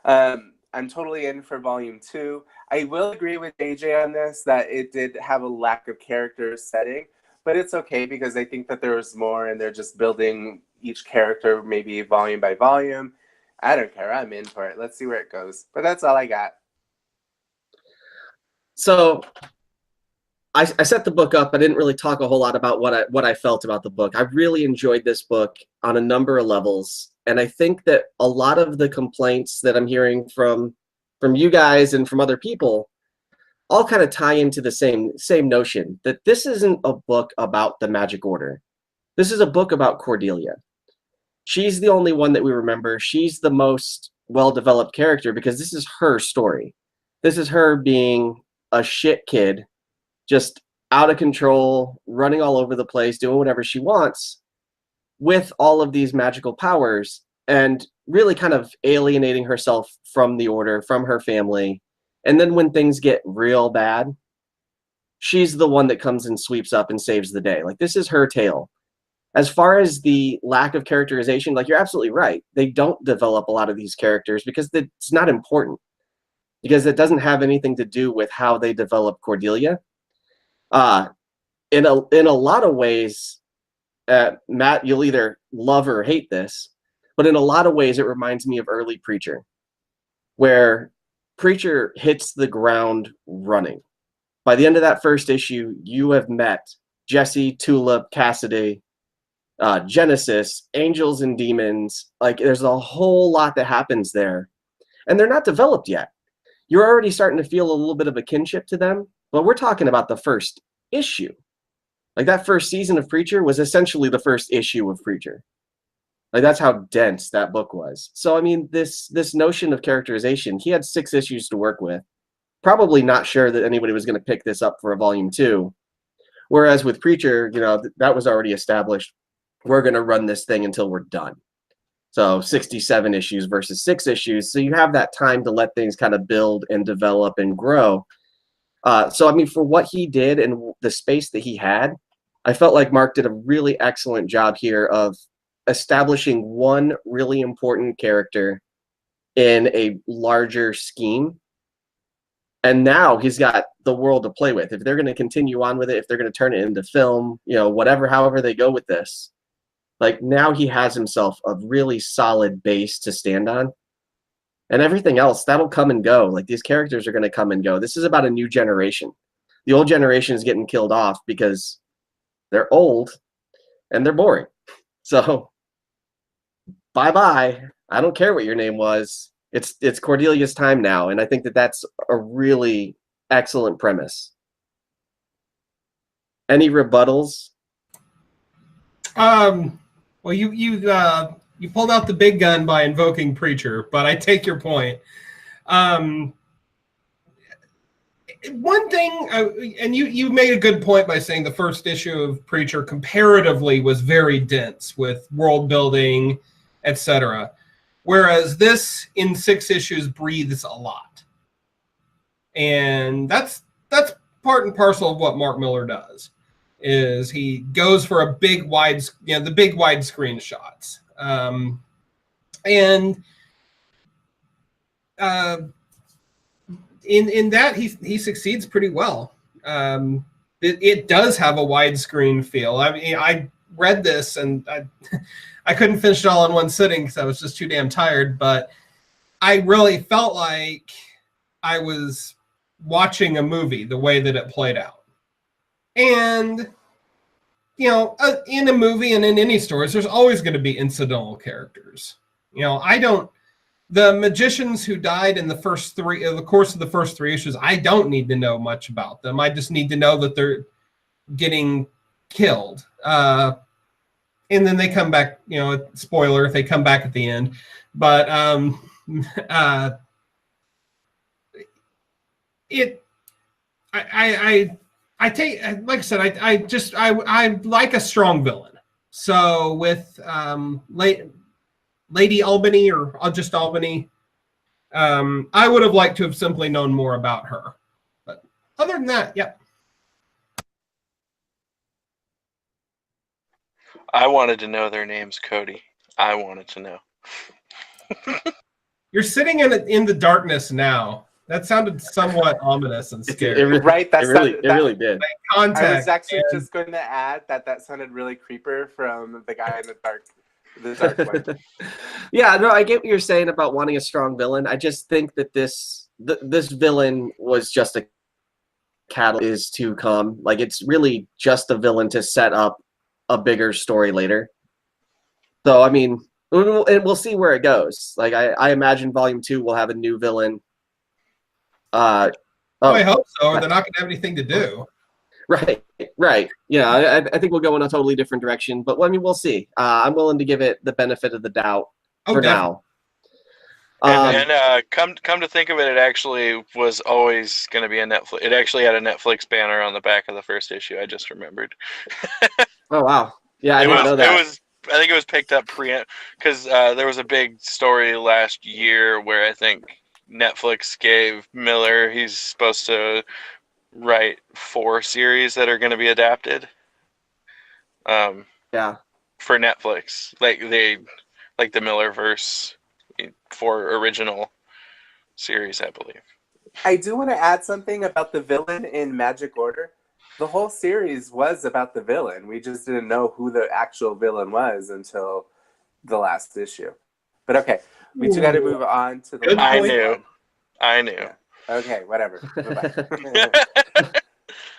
Speaker 2: I'm totally in for volume 2. I will agree with AJ on this, that it did have a lack of character setting, but it's okay because I think that there was more and they're just building each character maybe volume by volume. I don't care. I'm in for it. Let's see where it goes. But that's all I got.
Speaker 1: So I set the book up. I didn't really talk a whole lot about what I felt about the book. I really enjoyed this book on a number of levels. And I think that a lot of the complaints that I'm hearing from you guys and from other people all kind of tie into the same notion, that this isn't a book about the Magic Order. This is a book about Cordelia. She's the only one that we remember. She's the most well-developed character because this is her story. This is her being a shit kid, just out of control, running all over the place, doing whatever she wants, with all of these magical powers, and really kind of alienating herself from the Order, from her family. And then when things get real bad, she's the one that comes and sweeps up and saves the day. Like, this is her tale. As far as the lack of characterization, like, you're absolutely right. They don't develop a lot of these characters because it's not important, because it doesn't have anything to do with how they develop Cordelia. In a lot of ways, Matt, you'll either love or hate this, but in a lot of ways, it reminds me of early Preacher, where Preacher hits the ground running. By the end of that first issue, you have met Jesse, Tulip, Cassidy, Genesis, Angels and Demons. Like, there's a whole lot that happens there, and they're not developed yet. You're already starting to feel a little bit of a kinship to them, but we're talking about the first issue. Like, that first season of Preacher was essentially the first issue of Preacher. Like, that's how dense that book was. So, I mean, this notion of characterization, he had 6 issues to work with. Probably not sure that anybody was going to pick this up for a volume 2. Whereas with Preacher, that was already established. We're going to run this thing until we're done. So 67 issues versus 6 issues. So you have that time to let things kind of build and develop and grow. So, I mean, for what he did and the space that he had, I felt like Mark did a really excellent job here of establishing one really important character in a larger scheme. And now he's got the world to play with. If they're going to continue on with it, if they're going to turn it into film, whatever, however they go with this. Like now he has himself a really solid base to stand on. And everything else, that'll come and go. Like these characters are going to come and go. This is about a new generation. The old generation is getting killed off because they're old and they're boring. So bye-bye. I don't care what your name was. It's Cordelia's time now, and I think that that's a really excellent premise. Any rebuttals?
Speaker 4: Well, you pulled out the big gun by invoking Preacher, but I take your point. One thing, and you made a good point by saying the first issue of Preacher comparatively was very dense with world building, etc. Whereas this, in 6 issues, breathes a lot. And that's part and parcel of what Mark Millar does. Is he goes for a big wide, the big widescreen shots, in that he succeeds pretty well. It does have a widescreen feel. I mean, I read this and I couldn't finish it all in one sitting because I was just too damn tired. But I really felt like I was watching a movie the way that it played out. And, in a movie and in any stories, there's always going to be incidental characters. The magicians who died in the course of the first 3 issues, I don't need to know much about them. I just need to know that they're getting killed. And then they come back, spoiler, if they come back at the end. But I take, like I said, I like a strong villain. So with Lady Albany or just Albany, I would have liked to have simply known more about her. But other than that, yep.
Speaker 3: I wanted to know their names, Cody. I wanted to know.
Speaker 4: You're sitting in the darkness now. That sounded somewhat ominous and scary.
Speaker 2: Right?
Speaker 1: It really did.
Speaker 4: Context,
Speaker 2: I was actually just going to add that sounded really creeper from the guy in the dark one.
Speaker 1: Yeah, no, I get what you're saying about wanting a strong villain. I just think that this villain was just a catalyst to come. Like it's really just a villain to set up a bigger story later. So I mean, we'll see where it goes. Like I imagine Volume 2 will have a new villain. I
Speaker 4: hope so, or they're not going to have anything to do.
Speaker 1: Right. Yeah, I think we'll go in a totally different direction, but we'll see. I'm willing to give it the benefit of the doubt for now.
Speaker 3: And come to think of it, it actually was always going to be a Netflix. It actually had a Netflix banner on the back of the first issue. I just remembered.
Speaker 1: Oh wow! Yeah, I didn't know that.
Speaker 3: I think it was picked up because there was a big story last year where I think Netflix gave Miller, he's supposed to write 4 series that are going to be adapted.
Speaker 1: Yeah.
Speaker 3: For Netflix, like the Millerverse, 4 original series, I believe.
Speaker 2: I do want to add something about the villain in Magic Order. The whole series was about the villain. We just didn't know who the actual villain was until the last issue. But okay, we do got to move on to the
Speaker 3: I knew.
Speaker 2: Yeah. Okay, whatever.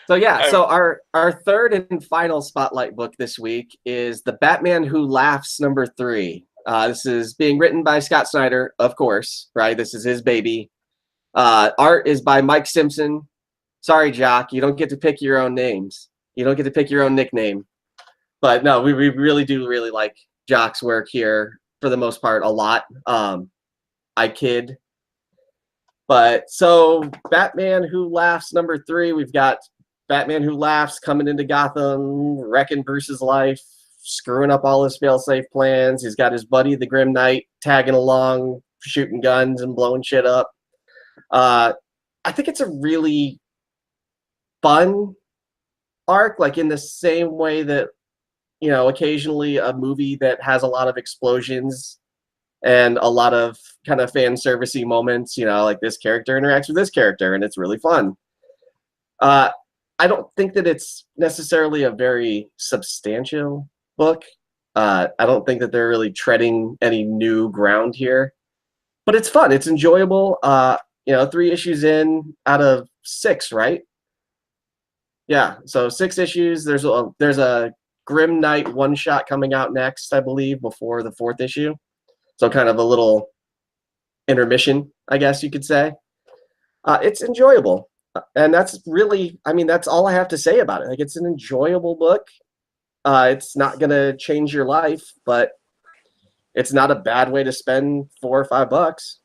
Speaker 2: Bye-bye.
Speaker 1: So our third and final spotlight book this week is The Batman Who Laughs #3. This is being written by Scott Snyder, of course, right? This is his baby. Art is by Mike Simpson. Sorry, Jock, you don't get to pick your own names. You don't get to pick your own nickname. But no, we really do really like Jock's work here for the most part a lot. I kid. But so Batman Who Laughs #3, we've got Batman Who Laughs coming into Gotham, wrecking Bruce's life, screwing up all his fail-safe plans. He's got his buddy, the Grim Knight, tagging along, shooting guns and blowing shit up. I think it's a really fun arc, like in the same way that, occasionally a movie that has a lot of explosions and a lot of kind of fan servicey moments, like this character interacts with this character and it's really fun. I don't think that it's necessarily a very substantial book. I don't think that they're really treading any new ground here, but it's fun. It's enjoyable. 3 issues in out of 6, right? Yeah, so 6 issues. There's a Grim Knight one-shot coming out next, I believe, before the 4th issue. So kind of a little intermission, I guess you could say. It's enjoyable. And that's really, that's all I have to say about it. Like, it's an enjoyable book. It's not going to change your life, but it's not a bad way to spend $4 or $5.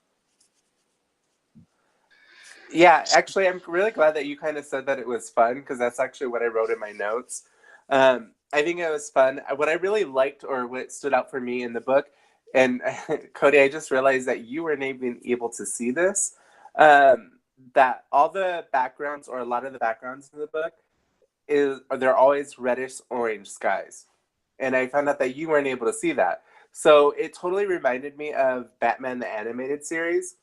Speaker 2: Yeah, actually, I'm really glad that you kind of said that it was fun, because that's actually what I wrote in my notes. I think it was fun. What I really liked, or what stood out for me in the book, and Cody, I just realized that you weren't even able to see this, that all the backgrounds, or a lot of the backgrounds in the book, they're always reddish orange skies. And I found out that you weren't able to see that. So it totally reminded me of Batman the Animated Series.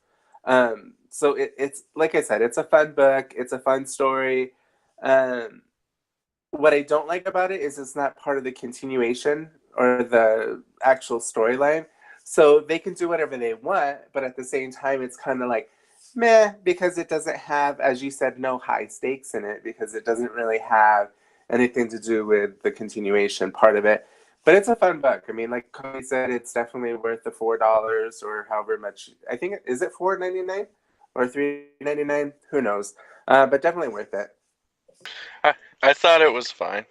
Speaker 2: So it's like I said, it's a fun book. It's a fun story. What I don't like about it is it's not part of the continuation or the actual storyline. So they can do whatever they want, but at the same time, it's kind of like, meh, because it doesn't have, as you said, no high stakes in it, because it doesn't really have anything to do with the continuation part of it. But it's a fun book. I mean, like Cody said, it's definitely worth the $4 or however much. I think, is it $4.99 or $3.99? Who knows? But definitely worth it.
Speaker 3: I thought it was fine.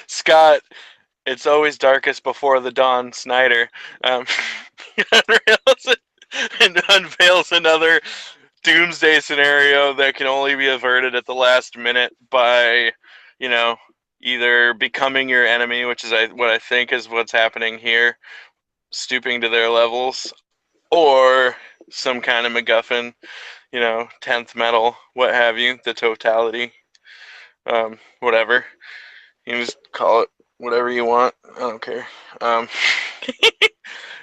Speaker 3: Scott, it's always darkest before the dawn, Snyder. And unveils another doomsday scenario that can only be averted at the last minute by, either becoming your enemy, which is what I think is what's happening here, stooping to their levels, or some kind of MacGuffin, 10th metal, what have you, the totality, whatever. You can just call it whatever you want. I don't care.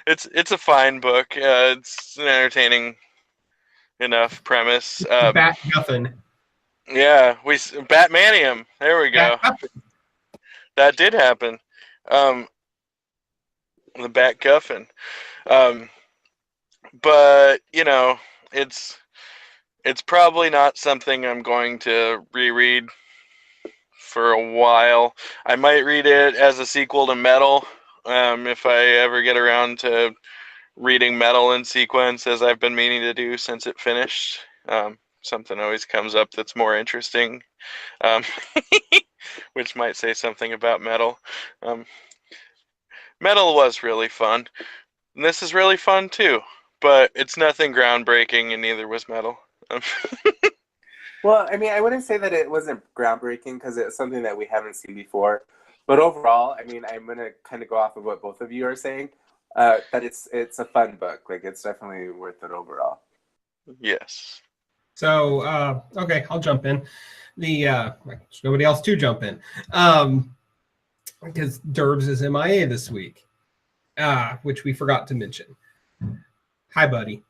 Speaker 3: It's a fine book. It's an entertaining enough premise.
Speaker 4: Batguffin.
Speaker 3: Yeah, Batmanium. There we go. That did happen. The Batguffin. But it's probably not something I'm going to reread for a while. I might read it as a sequel to Metal, if I ever get around to reading Metal in sequence, as I've been meaning to do since it finished. Something always comes up that's more interesting, which might say something about Metal. Metal was really fun, and this is really fun too, but it's nothing groundbreaking, and neither was Metal.
Speaker 2: Well, I mean, I wouldn't say that it wasn't groundbreaking, because it's something that we haven't seen before. But overall, I mean, I'm going to kind of go off of what both of you are saying, that it's a fun book. Like, it's definitely worth it overall.
Speaker 3: Yes.
Speaker 4: So, okay, I'll jump in. There's nobody else to jump in. Because Derbs is MIA this week, which we forgot to mention. Hi, buddy.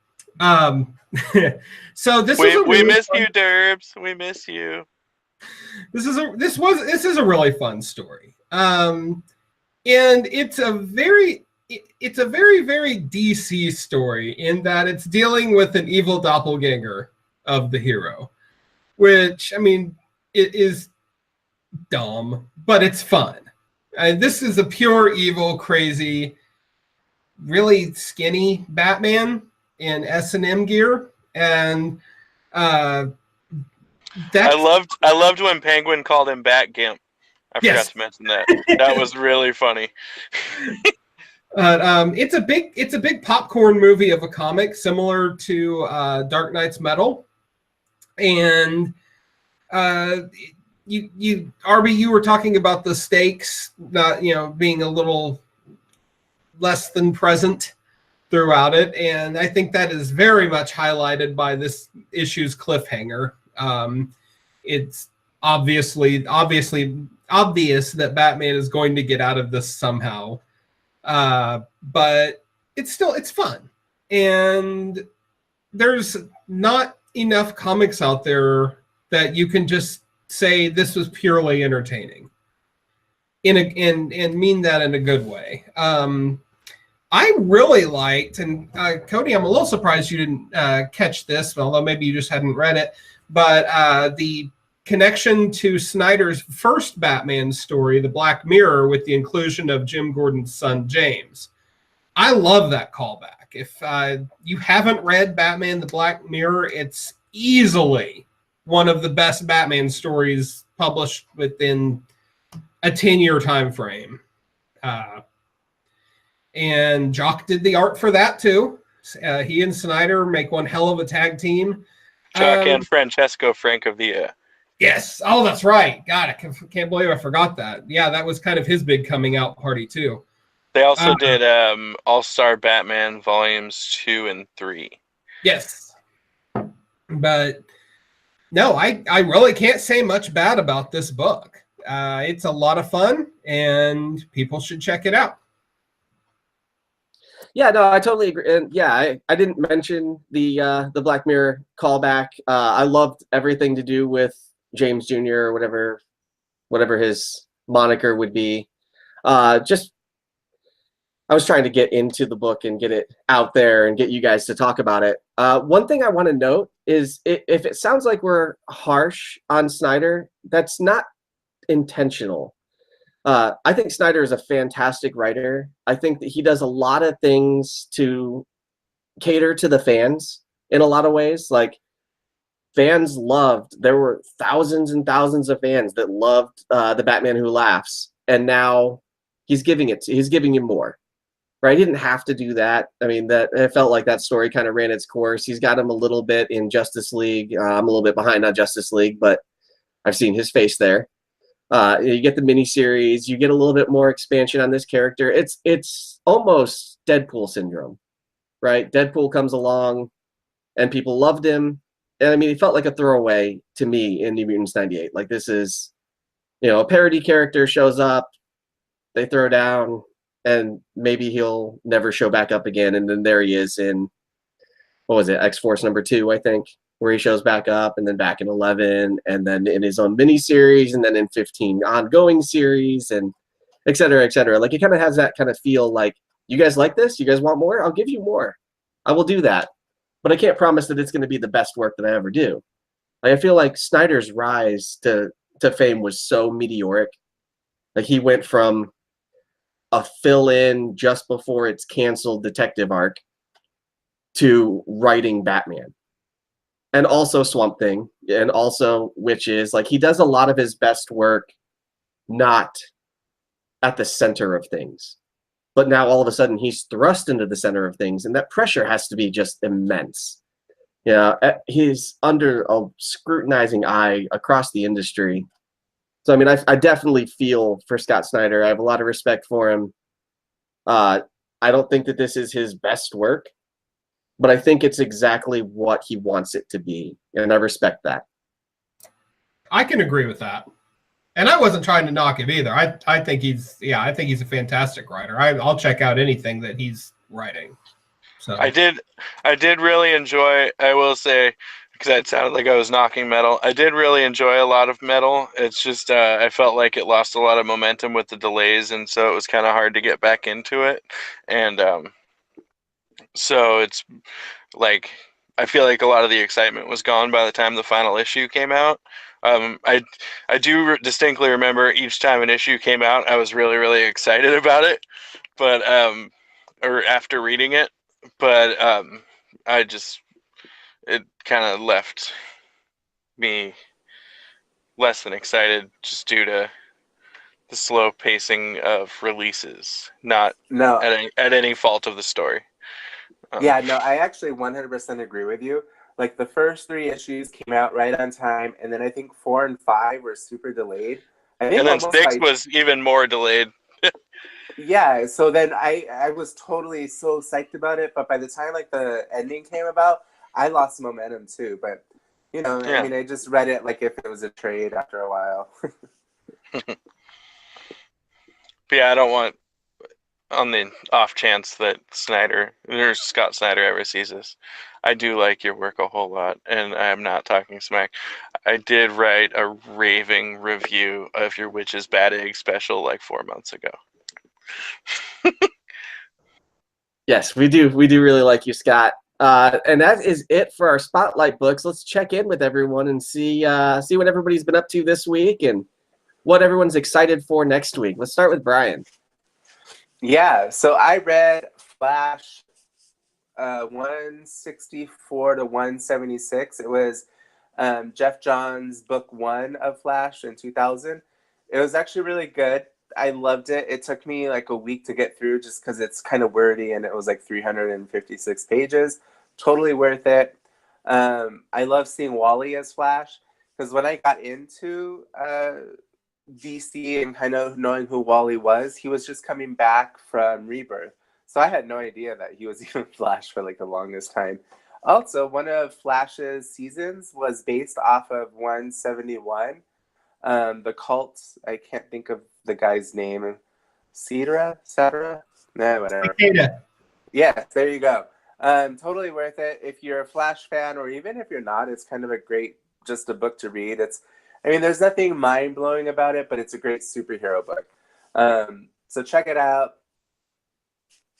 Speaker 4: So this
Speaker 3: we miss you, Derbs. We miss you.
Speaker 4: This is a really fun story. And it's a very very DC story, in that it's dealing with an evil doppelganger of the hero, which, I mean, it is dumb, but it's fun. This is a pure evil, crazy, really skinny Batman in S&M gear, and I
Speaker 3: loved when Penguin called him Batgimp. I forgot to mention that. That was really funny.
Speaker 4: It's a big popcorn movie of a comic, similar to Dark Knight's Metal, and you were talking about the stakes not being a little less than present throughout it, and I think that is very much highlighted by this issue's cliffhanger. It's obviously obvious that Batman is going to get out of this somehow, but it's fun, and there's not enough comics out there that you can just say this was purely entertaining. and mean that in a good way. I really liked, and Cody, I'm a little surprised you didn't catch this, although maybe you just hadn't read it, but the connection to Snyder's first Batman story, The Black Mirror, with the inclusion of Jim Gordon's son, James. I love that callback. If you haven't read Batman, The Black Mirror, it's easily one of the best Batman stories published within a 10-year time frame. And Jock did the art for that too. He and Snyder make one hell of a tag team.
Speaker 3: Jock and Francesco Francavilla.
Speaker 4: Yes. Oh, that's right. God, I can't believe I forgot that. Yeah, that was kind of his big coming out party too.
Speaker 3: They also did All-Star Batman Volumes 2 and 3.
Speaker 4: Yes. But no, I really can't say much bad about this book. It's a lot of fun, and people should check it out.
Speaker 1: Yeah, no, I totally agree. And yeah, I didn't mention the Black Mirror callback. I loved everything to do with James Jr. or whatever his moniker would be. Just I was trying to get into the book and get it out there and get you guys to talk about it. One thing I want to note is if it sounds like we're harsh on Snyder, that's not intentional. I think Snyder is a fantastic writer. I think that he does a lot of things to cater to the fans in a lot of ways. Like, fans there were thousands and thousands of fans that loved the Batman Who Laughs, and now he's giving you more. Right? He didn't have to do that. I mean, it felt like that story kind of ran its course. He's got him a little bit in Justice League. I'm a little bit behind on Justice League, but I've seen his face there. You get the miniseries. You get a little bit more expansion on this character. It's almost Deadpool syndrome, right? Deadpool comes along, and people loved him. And I mean, he felt like a throwaway to me in New Mutants 98. Like, this is, a parody character shows up, they throw down, and maybe he'll never show back up again. And then there he is in, what was it, X-Force #2, I think, where he shows back up, and then back in 11, and then in his own miniseries, and then in 15 ongoing series, and et cetera, et cetera. Like, it kind of has that kind of feel like, you guys like this? You guys want more? I'll give you more. I will do that. But I can't promise that it's going to be the best work that I ever do. Like, I feel like Snyder's rise to fame was so meteoric. Like, he went from a fill-in just before it's canceled detective arc to writing Batman. And also Swamp Thing, and also Witches. Like, he does a lot of his best work not at the center of things. But now all of a sudden he's thrust into the center of things, and that pressure has to be just immense. He's under a scrutinizing eye across the industry. So, I mean, I definitely feel for Scott Snyder. I have a lot of respect for him. I don't think that this is his best work, but I think it's exactly what he wants it to be, and I respect that.
Speaker 4: I can agree with that. And I wasn't trying to knock him either. I think he's a fantastic writer. I'll check out anything that he's writing. So
Speaker 3: I did really enjoy, I will say, because that sounded like I was knocking Metal. I did really enjoy a lot of Metal. It's just I felt like it lost a lot of momentum with the delays, and so it was kind of hard to get back into it. And so it's like, I feel like a lot of the excitement was gone by the time the final issue came out. I do distinctly remember each time an issue came out, I was really, really excited about it, but or after reading it, but it kind of left me less than excited just due to the slow pacing of releases, not at any fault of the story.
Speaker 2: Yeah, no, I actually 100% agree with you. Like, the first 3 issues came out right on time, and then I think 4 and 5 were super delayed. I think,
Speaker 3: and then 6 was even more delayed.
Speaker 2: Yeah, so then I was totally so psyched about it, but by the time, like, the ending came about, I lost momentum too. But, I mean, I just read it like if it was a trade after a while.
Speaker 3: But yeah, I don't want, on the off chance that Scott Snyder ever sees this, I do like your work a whole lot, and I am not talking smack. I did write a raving review of your Witch's Bad Egg special like 4 months ago.
Speaker 1: Yes, we do. We do really like you, Scott. And that is it for our spotlight books. Let's check in with everyone and see what everybody's been up to this week and what everyone's excited for next week. Let's start with Brian.
Speaker 2: Yeah, so I read Flash 164 to 176. It was Jeff Johns' book 1 of Flash in 2000. It was actually really good. I loved it. It took me like a week to get through just because it's kind of wordy, and it was like 356 pages. Totally worth it. I love seeing Wally as Flash because when I got into DC and kind of knowing who Wally was, he was just coming back from Rebirth. So I had no idea that he was even Flash for like the longest time. Also, one of Flash's seasons was based off of 171. The cult, I can't think of the guy's name. Cetera? Nah, whatever.
Speaker 4: Cicada.
Speaker 2: Yes, there you go. Totally worth it. If you're a Flash fan, or even if you're not, it's kind of just a book to read. There's nothing mind-blowing about it, but it's a great superhero book. So check it out.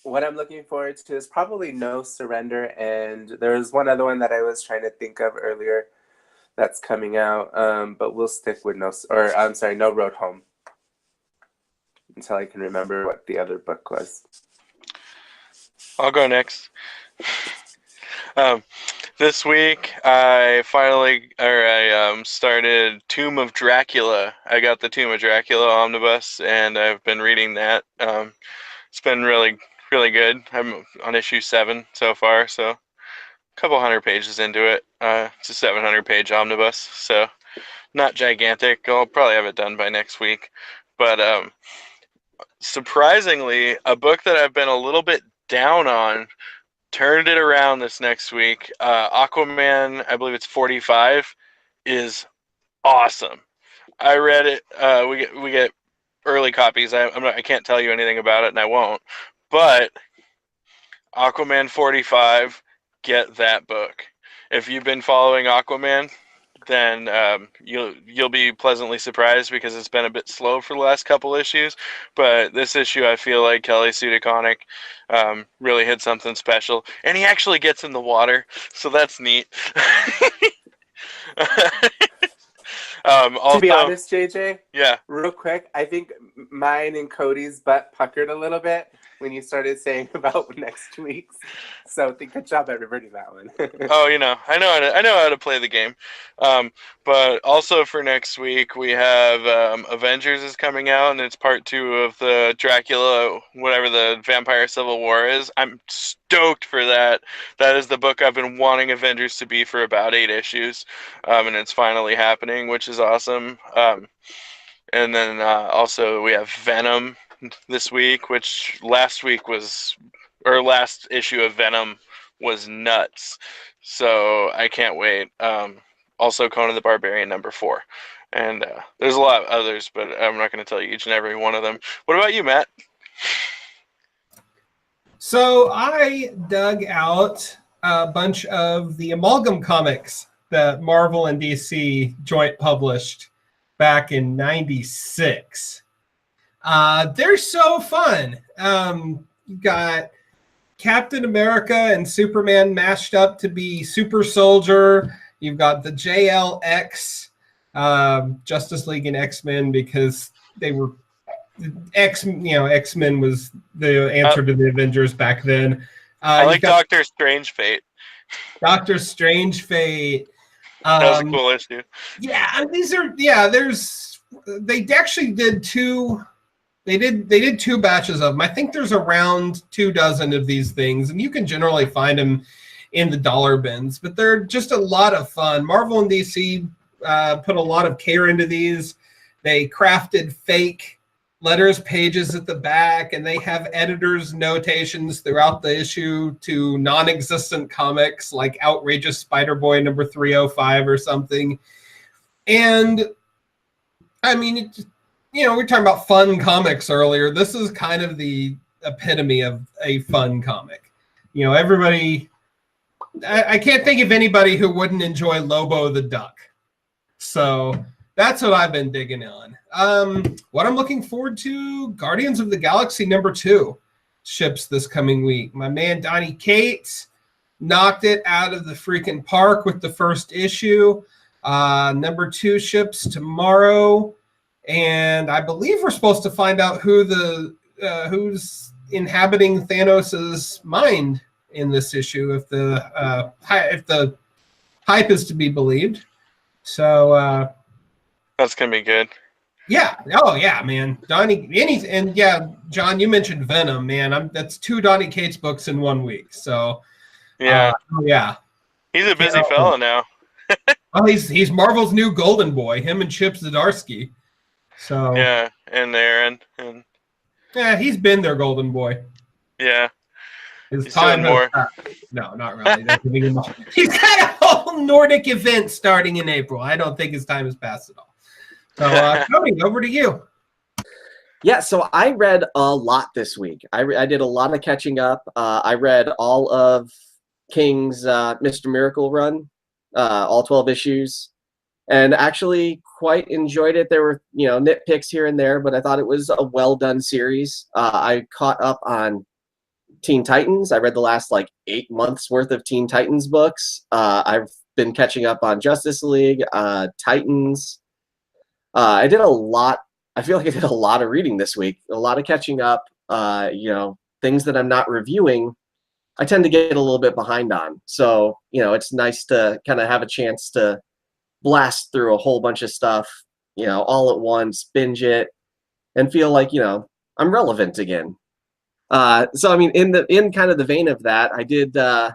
Speaker 2: What I'm looking forward to is probably No Surrender, and there's one other one that I was trying to think of earlier that's coming out, but we'll stick with No Road Home until I can remember what the other book was.
Speaker 3: I'll go next. This week I started Tomb of Dracula. I got the Tomb of Dracula omnibus, and I've been reading that. It's been really, really good. I'm on issue 7 so far, so a couple hundred pages into it. It's a 700-page omnibus, so not gigantic. I'll probably have it done by next week. But surprisingly, a book that I've been a little bit down on turned it around this next week. Aquaman, I believe it's 45, is awesome. I read it. We get early copies. I can't tell you anything about it, and I won't. But Aquaman 45, get that book. If you've been following Aquaman, then you'll be pleasantly surprised because it's been a bit slow for the last couple issues. But this issue, I feel like Kelly Sue DeConnick really hit something special, and he actually gets in the water, so that's neat.
Speaker 2: To be honest, JJ,
Speaker 3: yeah,
Speaker 2: real quick, I think mine and Cody's butt puckered a little bit when you started saying about next week's. So good job at reverting that one.
Speaker 3: Oh, I know how to play the game. But also for next week, we have Avengers is coming out, and it's part 2 of the Dracula, whatever the Vampire Civil War is. I'm stoked for that. That is the book I've been wanting Avengers to be for about 8 issues, and it's finally happening, which is awesome. And then also we have Venom this week, which last issue of Venom was nuts. So I can't wait. Also Conan the Barbarian #4. And there's a lot of others, but I'm not going to tell you each and every one of them. What about you, Matt?
Speaker 4: So I dug out a bunch of the Amalgam comics that Marvel and DC joint published back in '96. They're so fun. You got Captain America and Superman mashed up to be Super Soldier. You've got the JLX, Justice League and X-Men, because they were X-Men was the answer to the Avengers back then.
Speaker 3: I like Doctor Strange Fate.
Speaker 4: Doctor Strange Fate.
Speaker 3: That was a cool issue.
Speaker 4: Yeah, they actually did 2. They did 2 batches of them. I think there's around 24 of these things, and you can generally find them in the dollar bins. But they're just a lot of fun. Marvel and DC put a lot of care into these. They crafted fake letters pages at the back, and they have editors' notations throughout the issue to non-existent comics like Outrageous Spider-Boy #305 or something. And I mean, we were talking about fun comics earlier. This is kind of the epitome of a fun comic. Everybody, I can't think of anybody who wouldn't enjoy Lobo the Duck. So that's what I've been digging on. What I'm looking forward to, Guardians of the Galaxy #2 ships this coming week. My man Donny Cates knocked it out of the freaking park with the first issue. #2 ships tomorrow, and I believe we're supposed to find out who's inhabiting Thanos's mind in this issue, if the hype is to be believed. So
Speaker 3: That's gonna be good.
Speaker 4: yeah, oh yeah, man, Donny, and yeah, John, you mentioned Venom, man. That's 2 Donny Cates books in 1 week. So
Speaker 3: Yeah,
Speaker 4: yeah,
Speaker 3: he's a busy fella now.
Speaker 4: well, he's Marvel's new golden boy, him and Chip Zdarsky. So
Speaker 3: Yeah, and Aaron, and
Speaker 4: yeah, he's been their golden boy.
Speaker 3: yeah,
Speaker 4: His
Speaker 3: he's
Speaker 4: time
Speaker 3: doing more.
Speaker 4: No, not really. He's got a whole Nordic event starting in April. I don't think his time has passed at all. So, Tony, over to you.
Speaker 1: Yeah, so I read a lot this week. I did a lot of catching up. I read all of King's Mr. Miracle run, all 12 issues, and actually quite enjoyed it. There were, nitpicks here and there, but I thought it was a well-done series. I caught up on Teen Titans. I read the last 8 months worth of Teen Titans books. I've been catching up on Justice League, Titans. I did a lot. I feel like I did a lot of reading this week, a lot of catching up. Things that I'm not reviewing, I tend to get a little bit behind on. So, it's nice to kind of have a chance to blast through a whole bunch of stuff, all at once, binge it, and feel like, I'm relevant again. So, I mean, in kind of the vein of that, I did, as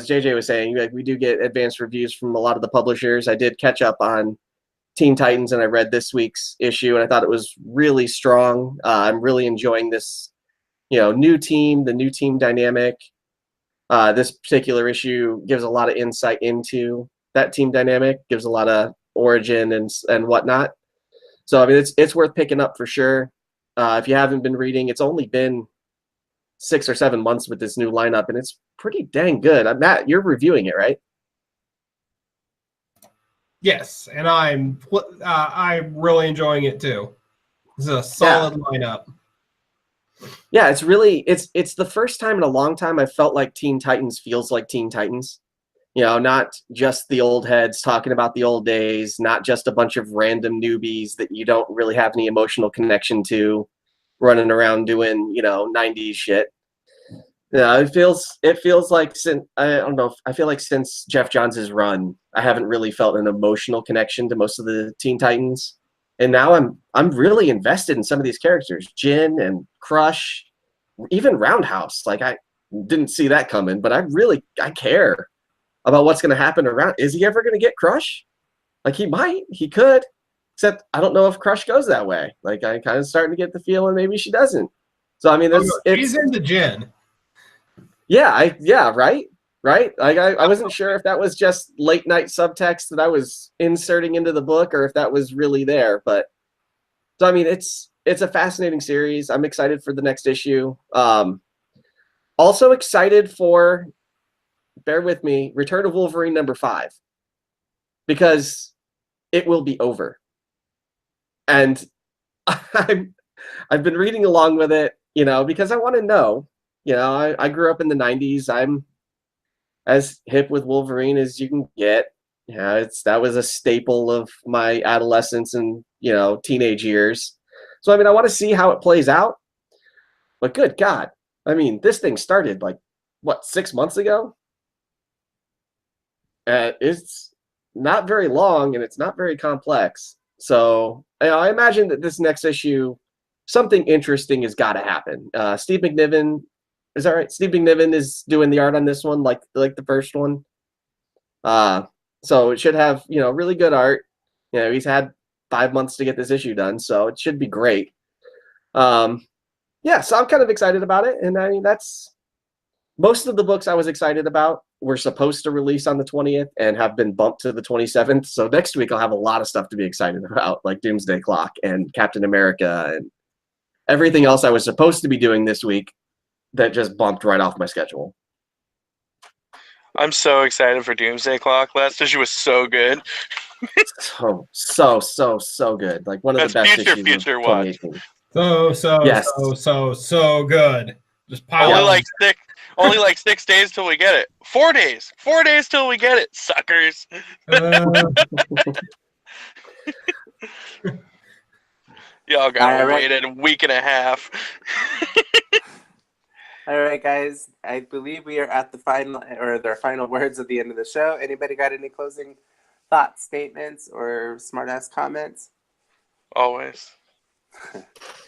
Speaker 1: JJ was saying, we do get advanced reviews from a lot of the publishers. I did catch up on Teen Titans, and I read this week's issue, and I thought it was really strong. I'm really enjoying this, new team, the new team dynamic. This particular issue gives a lot of insight into that team dynamic, gives a lot of origin and whatnot. So, I mean, it's worth picking up for sure. If you haven't been reading, it's only been 6 or 7 months with this new lineup, and it's pretty dang good. Matt, you're reviewing it, right?
Speaker 4: Yes, and I'm really enjoying it too. This is a solid lineup.
Speaker 1: Yeah, it's really it's the first time in a long time I felt like Teen Titans feels like Teen Titans. Not just the old heads talking about the old days, not just a bunch of random newbies that you don't really have any emotional connection to running around doing, 90s shit. Yeah, it feels like I feel like since Jeff Johns' run, I haven't really felt an emotional connection to most of the Teen Titans. And now I'm really invested in some of these characters. Jin and Crush, even Roundhouse. I didn't see that coming, but I care about what's going to happen around. Is he ever going to get Crush? He could, except I don't know if Crush goes that way. I kind of starting to get the feeling maybe she doesn't. So, I mean,
Speaker 4: he's into Jin.
Speaker 1: Yeah, right. I wasn't sure if that was just late night subtext that I was inserting into the book or if that was really there. But so, I mean, it's a fascinating series. I'm excited for the next issue. Also excited for, bear with me, Return of Wolverine #5, because it will be over. And I've been reading along with it, because I want to know. I grew up in the 90s. I'm as hip with Wolverine as you can get. That was a staple of my adolescence and, teenage years. So, I mean, I want to see how it plays out. But good God, I mean, this thing started 6 months ago? It's not very long and it's not very complex. So, I imagine that this next issue, something interesting has got to happen. Steve McNiven, is that right? Steve McNiven is doing the art on this one, like the first one. So it should have, really good art. He's had 5 months to get this issue done, so it should be great. Yeah, so I'm kind of excited about it. And I mean, that's most of the books I was excited about were supposed to release on the 20th and have been bumped to the 27th. So next week I'll have a lot of stuff to be excited about, like Doomsday Clock and Captain America and everything else I was supposed to be doing this week that just bumped right off my schedule.
Speaker 3: I'm so excited for Doomsday Clock. Last issue was so good.
Speaker 1: So good. Like one of
Speaker 3: That's
Speaker 1: the best
Speaker 3: future
Speaker 1: issues of
Speaker 3: watch.
Speaker 1: 2018. Yes.
Speaker 4: So good. Just pile
Speaker 3: Only
Speaker 4: on.
Speaker 3: like 6 days till we get it. 4 days. 4 days till we get it, suckers. Y'all gotta
Speaker 2: All right.
Speaker 3: wait a week and a half.
Speaker 2: All right, guys. I believe we are at the final or their final words at the end of the show. Anybody got any closing thoughts, statements, or smart-ass comments?
Speaker 3: Always.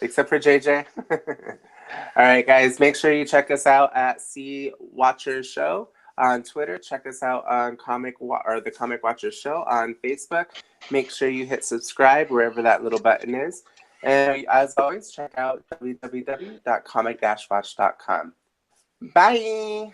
Speaker 2: Except for JJ. All right, guys. Make sure you check us out at C Watchers Show on Twitter. Check us out on the Comic Watchers Show on Facebook. Make sure you hit subscribe wherever that little button is. And as always, check out www.comic-watch.com. Bye.